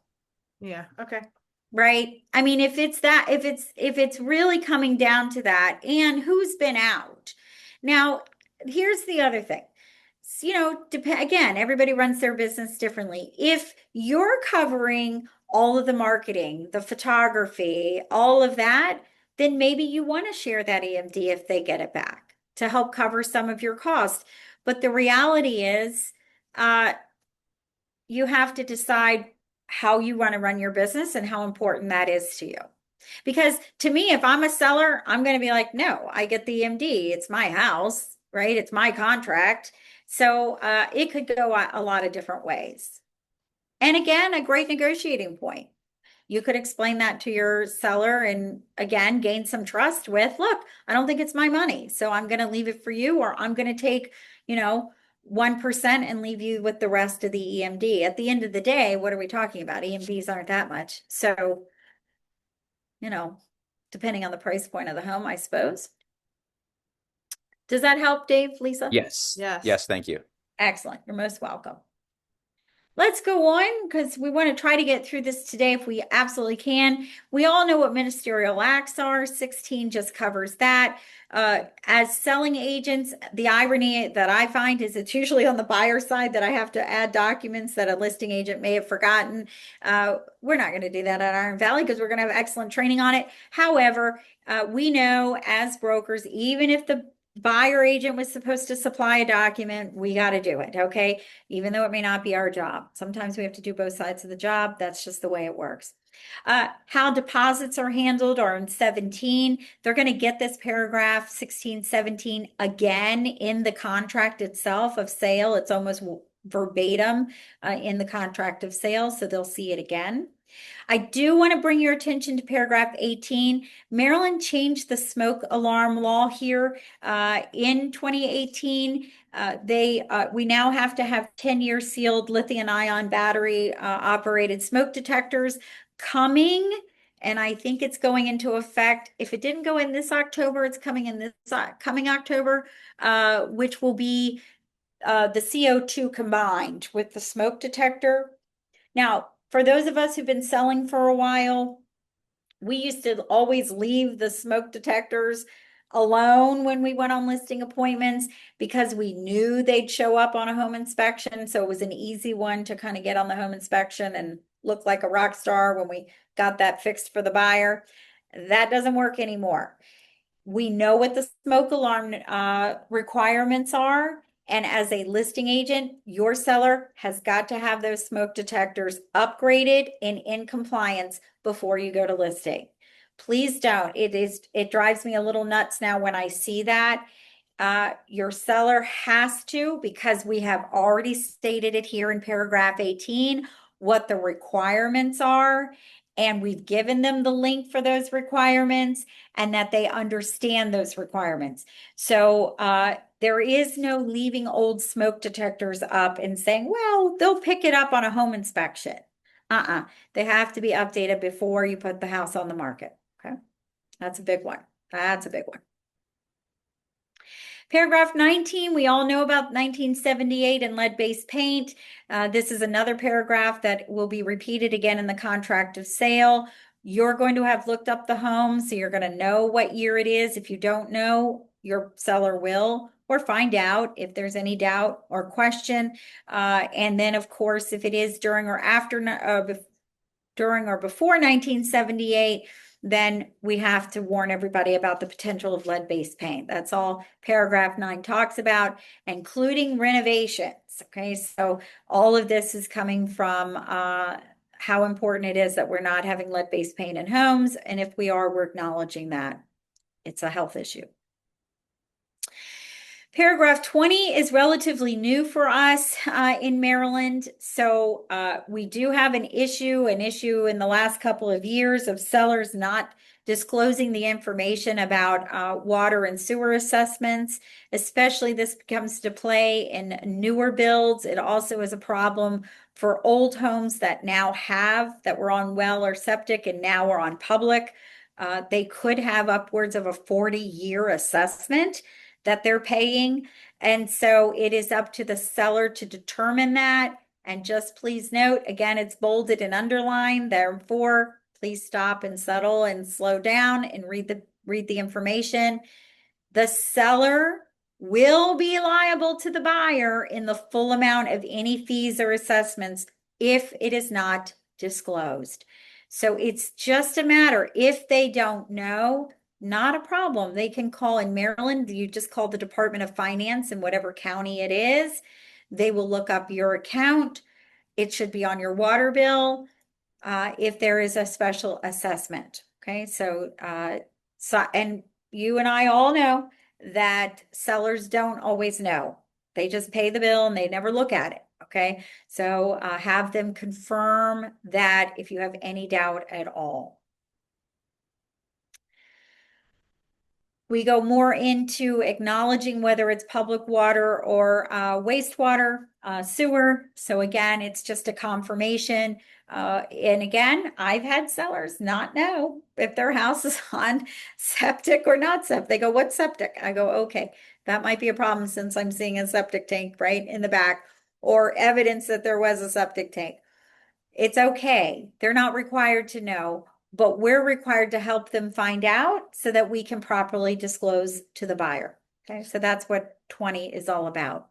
Yeah. Okay. Right? I mean, if it's really coming down to that, and who's been out. Now, here's the other thing. Again, everybody runs their business differently. If you're covering all of the marketing, the photography, all of that, then maybe you want to share that EMD if they get it back to help cover some of your costs. But the reality is, you have to decide how you want to run your business and how important that is to you. Because to me, if I'm a seller, I'm going to be like, no, I get the EMD. It's my house, right? It's my contract. So it could go a lot of different ways. And again, a great negotiating point. You could explain that to your seller and again, gain some trust with, look, I don't think it's my money. So I'm going to leave it for you, or I'm going to take, 1% and leave you with the rest of the EMD. At the end of the day, what are we talking about? EMDs aren't that much. So, depending on the price point of the home, I suppose. Does that help, Dave, Lisa? Yes. Yes. Yes, thank you. Excellent. You're most welcome. Let's go on because we want to try to get through this today if we absolutely can. We all know what ministerial acts are. 16 just covers that. As selling agents, the irony that I find is it's usually on the buyer side that I have to add documents that a listing agent may have forgotten. We're not going to do that at Iron Valley because we're going to have excellent training on it. However, we know as brokers, even if the buyer agent was supposed to supply a document, we got to do it, okay? Even though it may not be our job. Sometimes we have to do both sides of the job. That's just the way it works. How deposits are handled are in 17. They're going to get this paragraph 16, 17 again in the contract itself of sale. It's almost verbatim in the contract of sale, so they'll see it again. I do want to bring your attention to paragraph 18. Maryland changed the smoke alarm law here in 2018. We now have to have 10-year sealed lithium-ion battery operated smoke detectors coming, and I think it's going into effect. If it didn't go in this October, it's coming in this coming October, which will be the CO2 combined with the smoke detector. Now, for those of us who've been selling for a while, we used to always leave the smoke detectors alone when we went on listing appointments because we knew they'd show up on a home inspection. So it was an easy one to kind of get on the home inspection and look like a rock star when we got that fixed for the buyer. That doesn't work anymore. We know what the smoke alarm requirements are. And as a listing agent, your seller has got to have those smoke detectors upgraded and in compliance before you go to listing. Please don't. It drives me a little nuts now when I see that. Your seller has to, because we have already stated it here in paragraph 18, what the requirements are. And we've given them the link for those requirements and that they understand those requirements. So there is no leaving old smoke detectors up and saying, well, they'll pick it up on a home inspection. They have to be updated before you put the house on the market. Okay. That's a big one. That's a big one. Paragraph 19, we all know about 1978 and lead-based paint. This is another paragraph that will be repeated again in the contract of sale. You're going to have looked up the home, so you're going to know what year it is. If you don't know, your seller will, or find out if there's any doubt or question. And then, of course, if it is during or before 1978, then we have to warn everybody about the potential of lead-based paint. That's all paragraph 9 talks about, including renovations. Okay, so all of this is coming from how important it is that we're not having lead-based paint in homes. And if we are, we're acknowledging that it's a health issue. Paragraph 20 is relatively new for us in Maryland. So we do have an issue in the last couple of years of sellers not disclosing the information about water and sewer assessments. Especially this comes to play in newer builds. It also is a problem for old homes that were on well or septic and now are on public. They could have upwards of a 40-year assessment that they're paying. And so it is up to the seller to determine that. And just please note, again, it's bolded and underlined. Therefore, please stop and settle and slow down and read the information. The seller will be liable to the buyer in the full amount of any fees or assessments if it is not disclosed. So it's just a matter, if they don't know, not a problem. They can call in Maryland. You just call the Department of Finance in whatever county it is. They will look up your account. It should be on your water bill if there is a special assessment. Okay, so and you and I all know that sellers don't always know. They just pay the bill and they never look at it. Okay, so have them confirm that if you have any doubt at all. We go more into acknowledging whether it's public water or wastewater, sewer. So again, it's just a confirmation. And again, I've had sellers not know if their house is on septic or not septic. They go, "What septic?" I go, "Okay, that might be a problem since I'm seeing a septic tank right in the back or evidence that there was a septic tank." It's okay. They're not required to know, but we're required to help them find out so that we can properly disclose to the buyer. Okay, so that's what 20 is all about.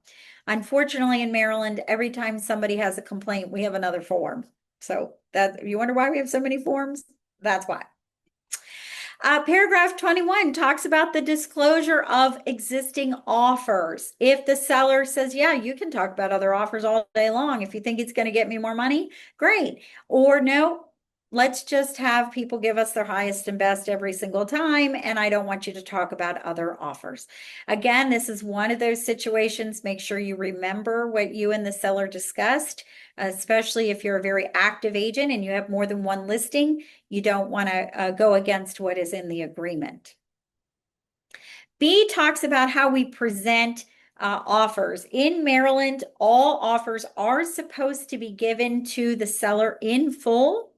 Unfortunately, in Maryland, every time somebody has a complaint, we have another form. So that you wonder why we have so many forms? That's why. Paragraph 21 talks about the disclosure of existing offers. If the seller says, "Yeah, you can talk about other offers all day long. If you think it's going to get me more money, great." Or, "No, let's just have people give us their highest and best every single time, and I don't want you to talk about other offers." Again, this is one of those situations. Make sure you remember what you and the seller discussed, especially if you're a very active agent and you have more than one listing. You don't want to go against what is in the agreement. B talks about how we present offers. In Maryland, all offers are supposed to be given to the seller in full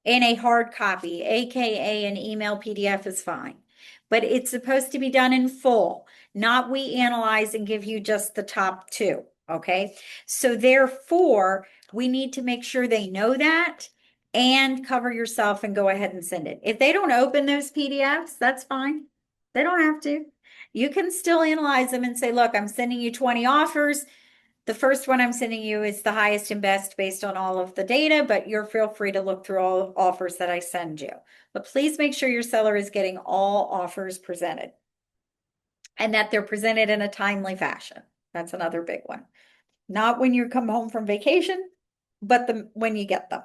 in a hard copy, aka an email PDF is fine. But it's supposed to be done in full, not we analyze and give you just the top two. Okay, so therefore, we need to make sure they know that and cover yourself and go ahead and send it. If they don't open those PDFs, that's fine. They don't have to. You can still analyze them and say, "Look, I'm sending you 20 offers. The first one I'm sending you is the highest and best based on all of the data, but you're feel free to look through all offers that I send you." But please make sure your seller is getting all offers presented and that they're presented in a timely fashion. That's another big one. Not when you come home from vacation, but when you get them.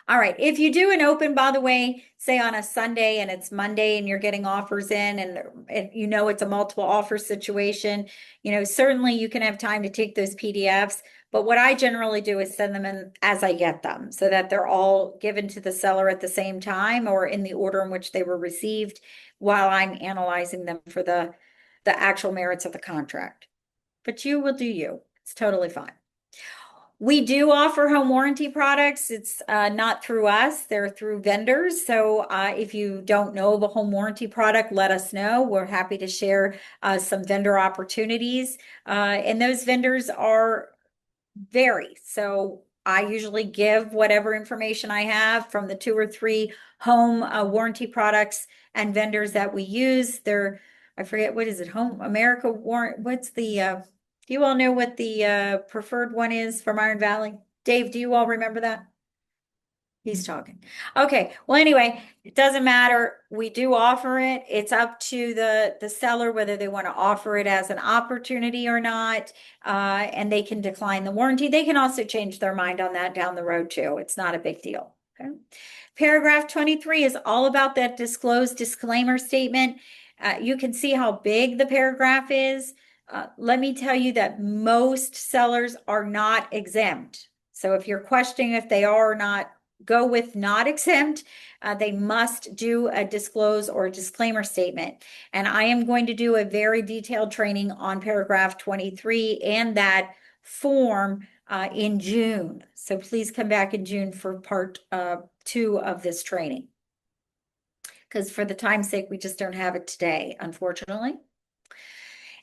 All right, if you do an open, by the way, say on a Sunday and it's Monday and you're getting offers in and you know it's a multiple offer situation, certainly you can have time to take those PDFs. But what I generally do is send them in as I get them so that they're all given to the seller at the same time or in the order in which they were received while I'm analyzing them for the actual merits of the contract. But you will do you. It's totally fine. We do offer home warranty products. It's not through us, they're through vendors. So if you don't know of a home warranty product, let us know. We're happy to share some vendor opportunities. And those vendors vary. So I usually give whatever information I have from the 2 or 3 home warranty products and vendors that we use. I forget, what is it? Home America Warrant. What's the do you all know what the preferred one is from Iron Valley? Dave, do you all remember that? He's talking. Okay. Well, anyway, it doesn't matter. We do offer it. It's up to the seller whether they want to offer it as an opportunity or not. And they can decline the warranty. They can also change their mind on that down the road too. It's not a big deal. Okay. Paragraph 23 is all about that disclosed disclaimer statement. You can see how big the paragraph is. Let me tell you that most sellers are not exempt. So if you're questioning if they are or not, go with not exempt. They must do a disclose or disclaimer statement. And I am going to do a very detailed training on paragraph 23 and that form in June. So please come back in June for part 2 of this training. Because for the time's sake, we just don't have it today, unfortunately.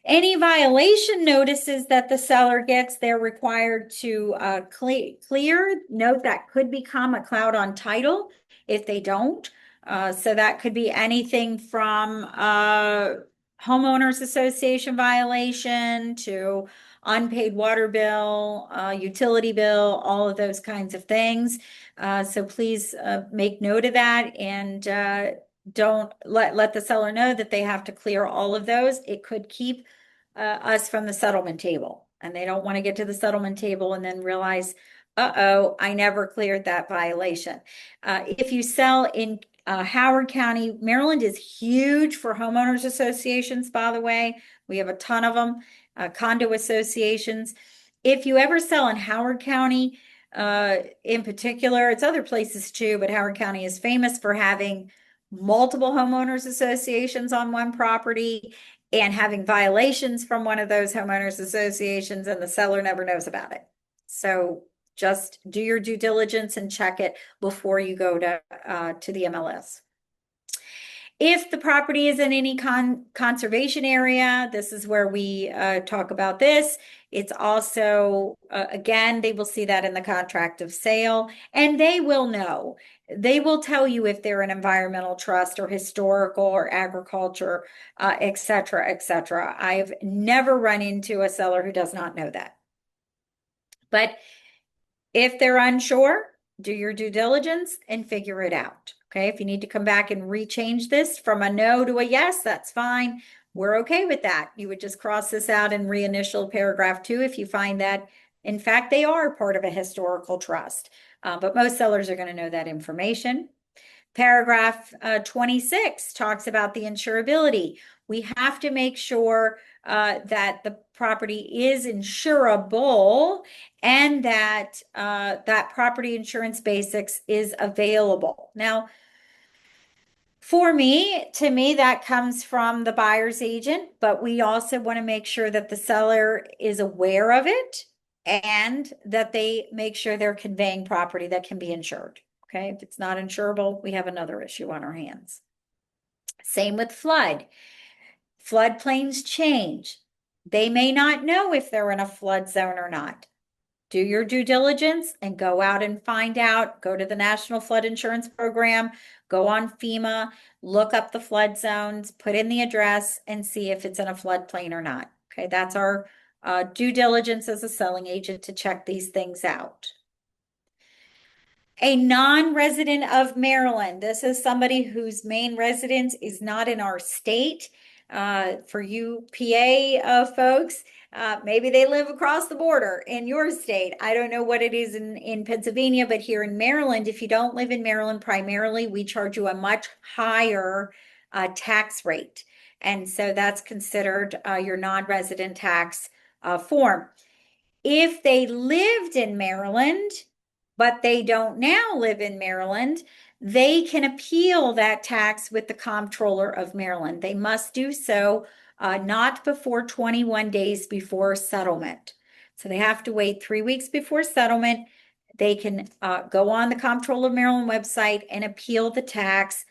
Any violation notices that the seller gets, they're required to clear. Note that could become a cloud on title if they don't. So that could be anything from homeowners association violation to unpaid water bill, utility bill, all of those kinds of things. So please make note of that and don't let the seller know that they have to clear all of those. It could keep us from the settlement table, and they don't want to get to the settlement table and then realize, uh-oh, I never cleared that violation. If you sell in Howard County, Maryland is huge for homeowners associations, by the way. We have a ton of them, condo associations. If you ever sell in Howard County, in particular, it's other places too, but Howard County is famous for having multiple homeowners associations on one property and having violations from one of those homeowners associations, and the seller never knows about it. So just do your due diligence and check it before you go to the MLS. If the property is in any conservation area, this is where we talk about this. It's also, again, they will see that in the contract of sale, and they will know. They will tell you if they're an environmental trust or historical or agriculture, et cetera, et cetera. I've never run into a seller who does not know that. But if they're unsure, do your due diligence and figure it out. Okay, if you need to come back and rechange this from a no to a yes, that's fine. We're okay with that. You would just cross this out and reinitial paragraph 2 if you find that, in fact, they are part of a historical trust. But most sellers are going to know that information. Paragraph 26 talks about the insurability. We have to make sure that the property is insurable and that that property insurance basics is available. Now, to me, that comes from the buyer's agent, but we also want to make sure that the seller is aware of it and that they make sure they're conveying property that can be insured. Okay, if it's not insurable, we have another issue on our hands. Same with flood. Floodplains change. They may not know if they're in a flood zone or not. Do your due diligence and go out and find out. Go to the National Flood Insurance Program, go on FEMA, look up the flood zones, put in the address, and see if it's in a floodplain or not. Okay, that's our due diligence as a selling agent to check these things out. A non-resident of Maryland. This is somebody whose main residence is not in our state. For you PA folks, maybe they live across the border in your state. I don't know what it is in Pennsylvania, but here in Maryland, if you don't live in Maryland primarily, we charge you a much higher tax rate. And so that's considered your non-resident tax form. If they lived in Maryland, but they don't now live in Maryland, they can appeal that tax with the Comptroller of Maryland. They must do so not before 21 days before settlement. So they have to wait 3 weeks before settlement. They can go on the Comptroller of Maryland website and appeal the tax.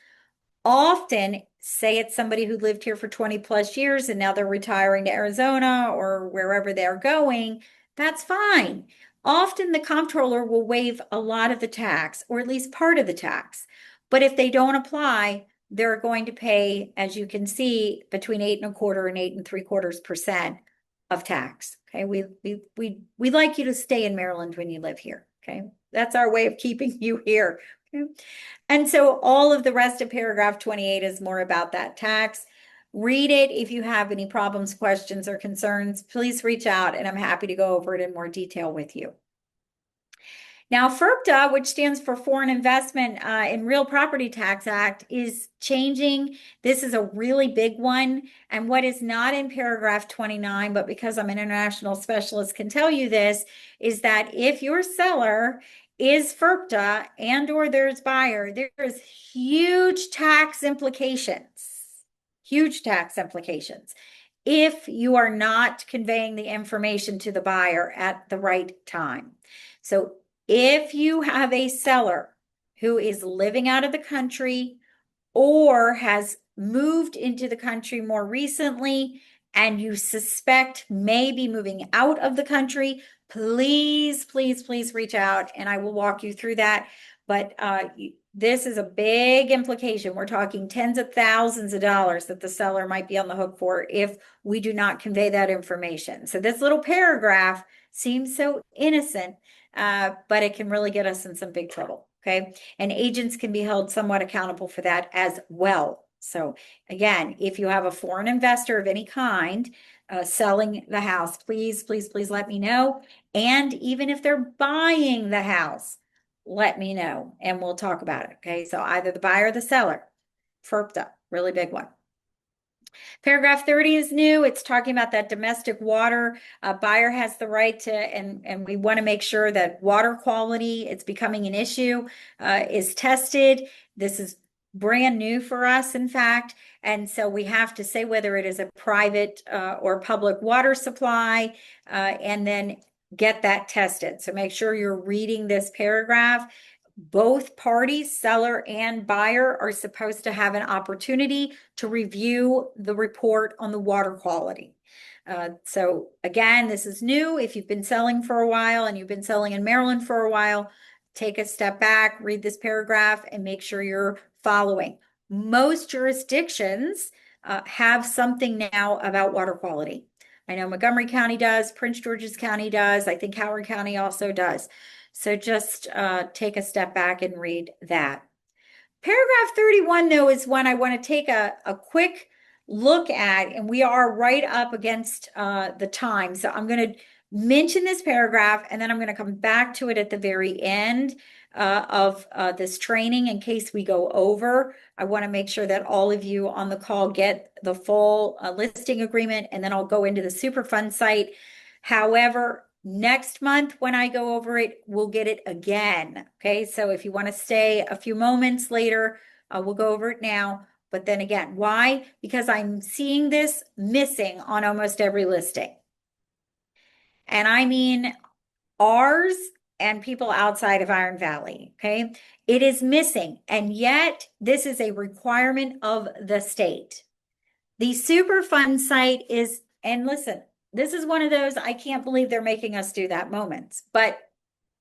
Often, say it's somebody who lived here for 20 plus years and now they're retiring to Arizona or wherever they're going, that's fine. Often the comptroller will waive a lot of the tax, or at least part of the tax. But if they don't apply, they're going to pay, as you can see, between 8.25% and 8.75% of tax. Okay, we like you to stay in Maryland when you live here. Okay, that's our way of keeping you here. Okay? And so all of the rest of paragraph 28 is more about that tax. Read it. If you have any problems, questions, or concerns, please reach out and I'm happy to go over it in more detail with you. Now, FIRPTA, which stands for Foreign Investment in Real Property Tax Act, is changing. This is a really big one. And what is not in paragraph 29, but because I'm an international specialist can tell you this, is that if your seller is FIRPTA and or there's buyer, there's huge tax implications. Huge tax implications if you are not conveying the information to the buyer at the right time. So if you have a seller who is living out of the country or has moved into the country more recently and you suspect may be moving out of the country, please, please, please reach out and I will walk you through that. But this is a big implication. We're talking tens of thousands of dollars that the seller might be on the hook for if we do not convey that information. So this little paragraph seems so innocent, but it can really get us in some big trouble. Okay. And agents can be held somewhat accountable for that as well. So again, if you have a foreign investor of any kind selling the house, please, please, please let me know. And even if they're buying the house, let me know and we'll talk about it. Okay. So either the buyer or the seller. FERPTA, really big one. Paragraph 30 is new. It's talking about that domestic water. Buyer has the right to, and we want to make sure that water quality, it's becoming an issue, is tested. This is brand new for us, in fact. And so we have to say whether it is a private or public water supply, and then get that tested. So make sure you're reading this paragraph. Both parties, seller and buyer, are supposed to have an opportunity to review the report on the water quality. So again, this is new. If you've been selling for a while and you've been selling in Maryland for a while, take a step back, read this paragraph, and make sure you're following. Most jurisdictions have something now about water quality. I know Montgomery County does, Prince George's County does, I think Howard County also does. So just take a step back and read that. Paragraph 31, though, is one I want to take a quick look at, and we are right up against the time. So I'm going to mention this paragraph, and then I'm going to come back to it at the very end of this training in case we go over. I want to make sure that all of you on the call get the full listing agreement, and then I'll go into the Superfund site. However, next month, when I go over it, we'll get it again. Okay, so if you want to stay a few moments later, we'll go over it now. But then again, why? Because I'm seeing this missing on almost every listing. And I mean ours and people outside of Iron Valley. Okay, it is missing. And yet, this is a requirement of the state. The Superfund site is, and listen, this is one of those, I can't believe they're making us do that moments, but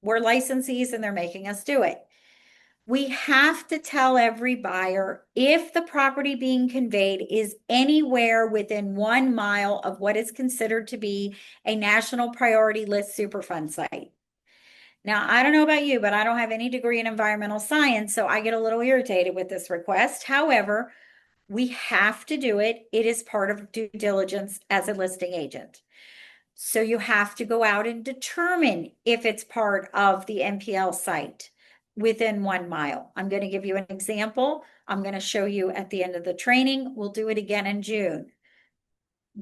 we're licensees and they're making us do it. We have to tell every buyer if the property being conveyed is anywhere within 1 mile of what is considered to be a national priority list Superfund site. Now, I don't know about you, but I don't have any degree in environmental science, so I get a little irritated with this request. However, we have to do it. It is part of due diligence as a listing agent. So you have to go out and determine if it's part of the NPL site within 1 mile. I'm going to give you an example. I'm going to show you at the end of the training. We'll do it again in June.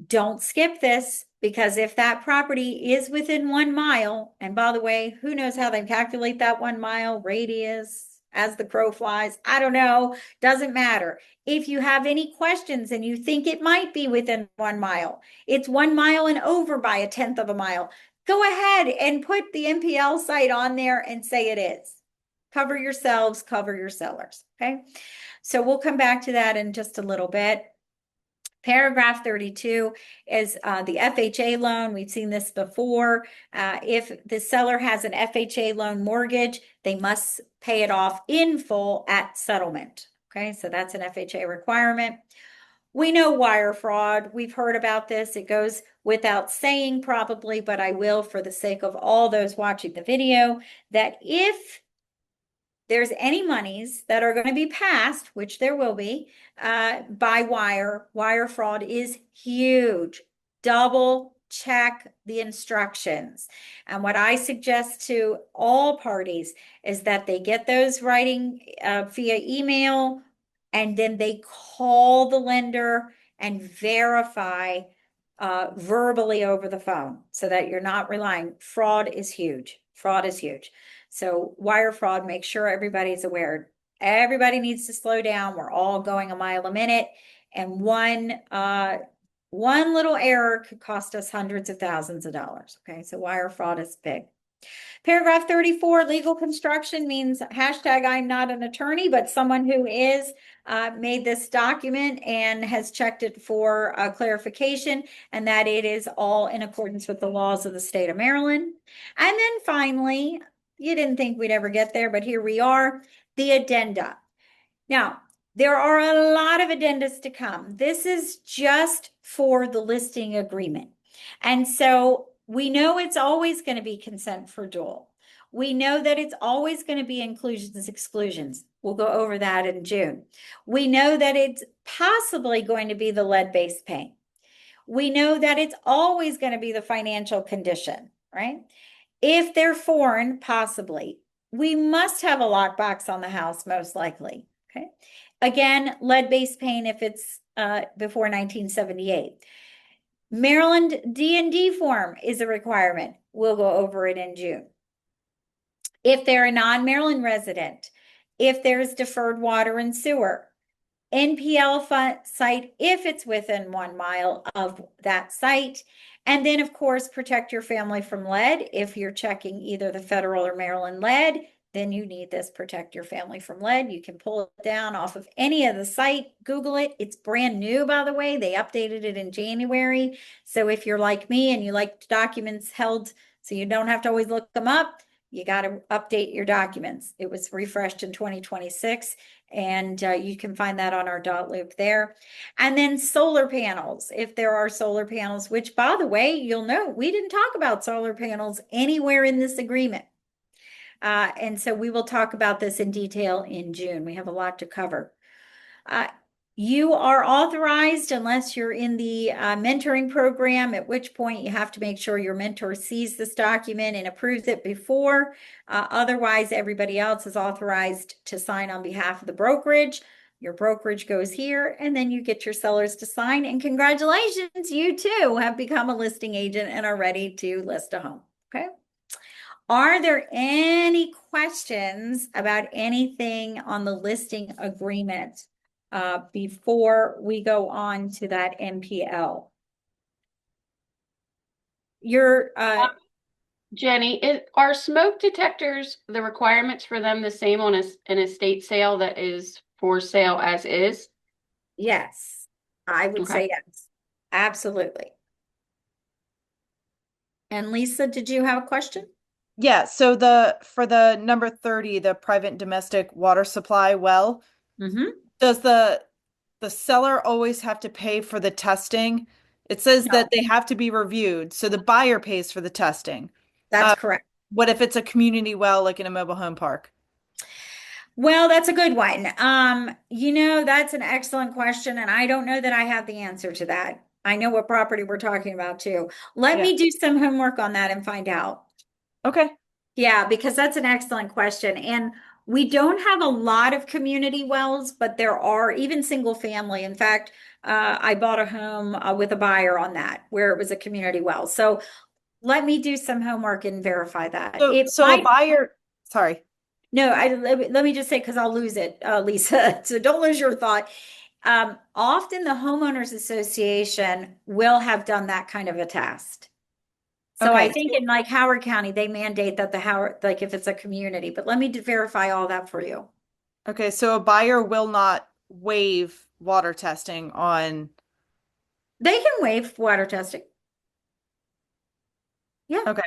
Don't skip this, because if that property is within 1 mile, and by the way, who knows how they calculate that 1 mile radius as the crow flies? I don't know. Doesn't matter. If you have any questions and you think it might be within 1 mile, it's 1 mile and over by 1/10 of a mile, go ahead and put the NPL site on there and say it is. Cover yourselves, cover your sellers. Okay. So we'll come back to that in just a little bit. Paragraph 32 is the FHA loan. We've seen this before. If the seller has an FHA loan mortgage, they must pay it off in full at settlement. Okay, so that's an FHA requirement. We know wire fraud. We've heard about this. It goes without saying probably, but I will, for the sake of all those watching the video, that if there's any monies that are going to be passed, which there will be, by wire fraud is huge. Double check the instructions. And what I suggest to all parties is that they get those writing via email, and then they call the lender and verify verbally over the phone, so that you're not relying. Fraud is huge. Fraud is huge. So wire fraud, make sure everybody's aware. Everybody needs to slow down. We're all going a mile a minute. And one little error could cost us hundreds of thousands of dollars. Okay, so wire fraud is big. Paragraph 34, legal construction means hashtag I'm not an attorney, but someone who is made this document and has checked it for clarification, and that it is all in accordance with the laws of the state of Maryland. And then finally, you didn't think we'd ever get there, but here we are, the addenda. Now, there are a lot of addendas to come. This is just for the listing agreement. And so we know it's always going to be consent for dual. We know that it's always going to be inclusions, exclusions. We'll go over that in June. We know that it's possibly going to be the lead-based paint. We know that it's always going to be the financial condition, right? If they're foreign, possibly. we must have a lockbox on the house, most likely. Okay. Again, lead-based paint if it's before 1978. Maryland D&D form is a requirement. We'll go over it in June. If they're a non-Maryland resident, if there's deferred water and sewer, NPL site if it's within 1 mile of that site. And then, of course, protect your family from lead. If you're checking either the federal or Maryland lead, then you need this protect your family from lead. You can pull it down off of any of the site, Google it. It's brand new, by the way. They updated it in January. So if you're like me and you like documents held so you don't have to always look them up, you got to update your documents. It was refreshed in 2026, and you can find that on our dot loop there. And then solar panels, if there are solar panels, which, by the way, you'll note we didn't talk about solar panels anywhere in this agreement. And so we will talk about this in detail in June. We have a lot to cover. You are authorized unless you're in the mentoring program, at which point you have to make sure your mentor sees this document and approves it before. Otherwise, everybody else is authorized to sign on behalf of the brokerage. Your brokerage goes here, and then you get your sellers to sign. And congratulations, you too have become a listing agent and are ready to list a home. Okay. Are there any questions about anything on the listing agreement before we go on to that MPL? Jenny, are smoke detectors, the requirements for them the same on an estate sale that is for sale as is? Yes, I would say yes, absolutely. And Lisa, did you have a question? Yeah, so for the number 30, the private domestic water supply well, does the seller always have to pay for the testing? It says that they have to be reviewed, so the buyer pays for the testing. That's correct. What if it's a community well, like in a mobile home park? Well, that's a good one. That's an excellent question, and I don't know that I have the answer to that. I know what property we're talking about too. Let me do some homework on that and find out. Okay. Yeah, because that's an excellent question. And we don't have a lot of community wells, but there are even single family. In fact, I bought a home with a buyer on that where it was a community well. So let me do some homework and verify that. So a buyer, sorry. No, let me just say, because I'll lose it, Lisa. So don't lose your thought. Often the homeowners association will have done that kind of a test. So Okay. I think in like Howard County, they mandate that like if it's a community, but let me verify all that for you. Okay, so a buyer will not waive water testing on. They can waive water testing. Yeah. Okay.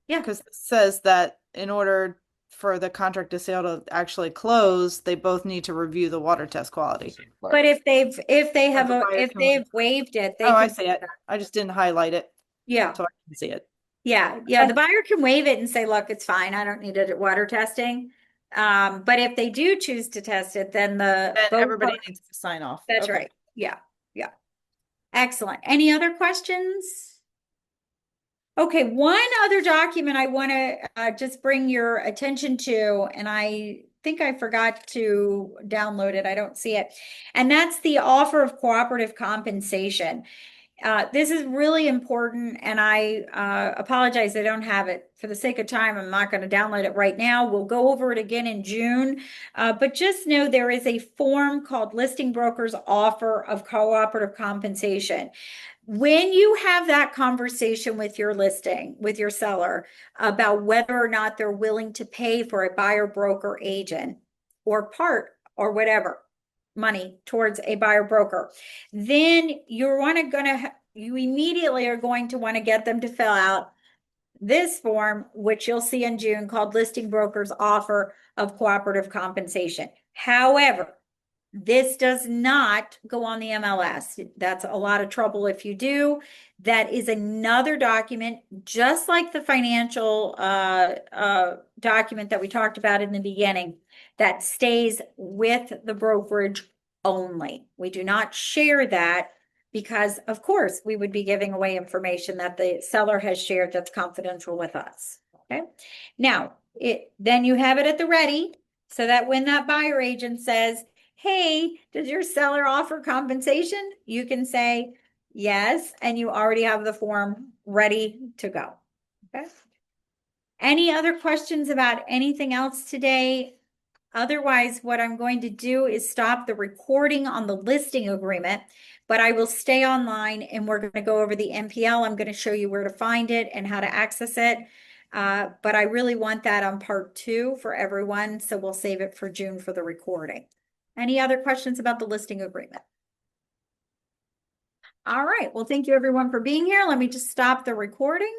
Yeah. Because it says that in order for the contract to sale to actually close, they both need to review the water test quality. But if they've buyer can waive. waived it, they I can see it. I just didn't highlight it Yeah. so I can see it. Yeah. The buyer can waive it and say, look, it's fine. I don't need it at water testing. But if they do choose to test it, then Everybody needs to sign off. That's Okay. right. Yeah. Yeah. Excellent. Any other questions? Okay, one other document I want to just bring your attention to, and I think I forgot to download it. I don't see it. And that's the offer of cooperative compensation. This is really important, and I apologize I don't have it. For the sake of time, I'm not going to download it right now. We'll go over it again in June. But just know there is a form called Listing Broker's Offer of Cooperative Compensation. When you have that conversation with your listing, with your seller, about whether or not they're willing to pay for a buyer broker agent or part or whatever money towards a buyer broker, then you immediately are going to want to get them to fill out this form, which you'll see in June, called Listing Broker's Offer of Cooperative Compensation. However, this does not go on the MLS. That's a lot of trouble if you do. That is another document, just like the financial document that we talked about in the beginning, that stays with the brokerage only. We do not share that because, of course, we would be giving away information that the seller has shared that's confidential with us. Okay. Now, then you have it at the ready so that when that buyer agent says, hey, does your seller offer compensation? You can say yes, and you already have the form ready to go. Okay. Any other questions about anything else today? Otherwise, what I'm going to do is stop the recording on the listing agreement, but I will stay online and we're going to go over the MPL. I'm going to show you where to find it and how to access it. But I really want that on part 2 for everyone, so we'll save it for June for the recording. Any other questions about the listing agreement? All right. Well, thank you everyone for being here. Let me just stop the recording.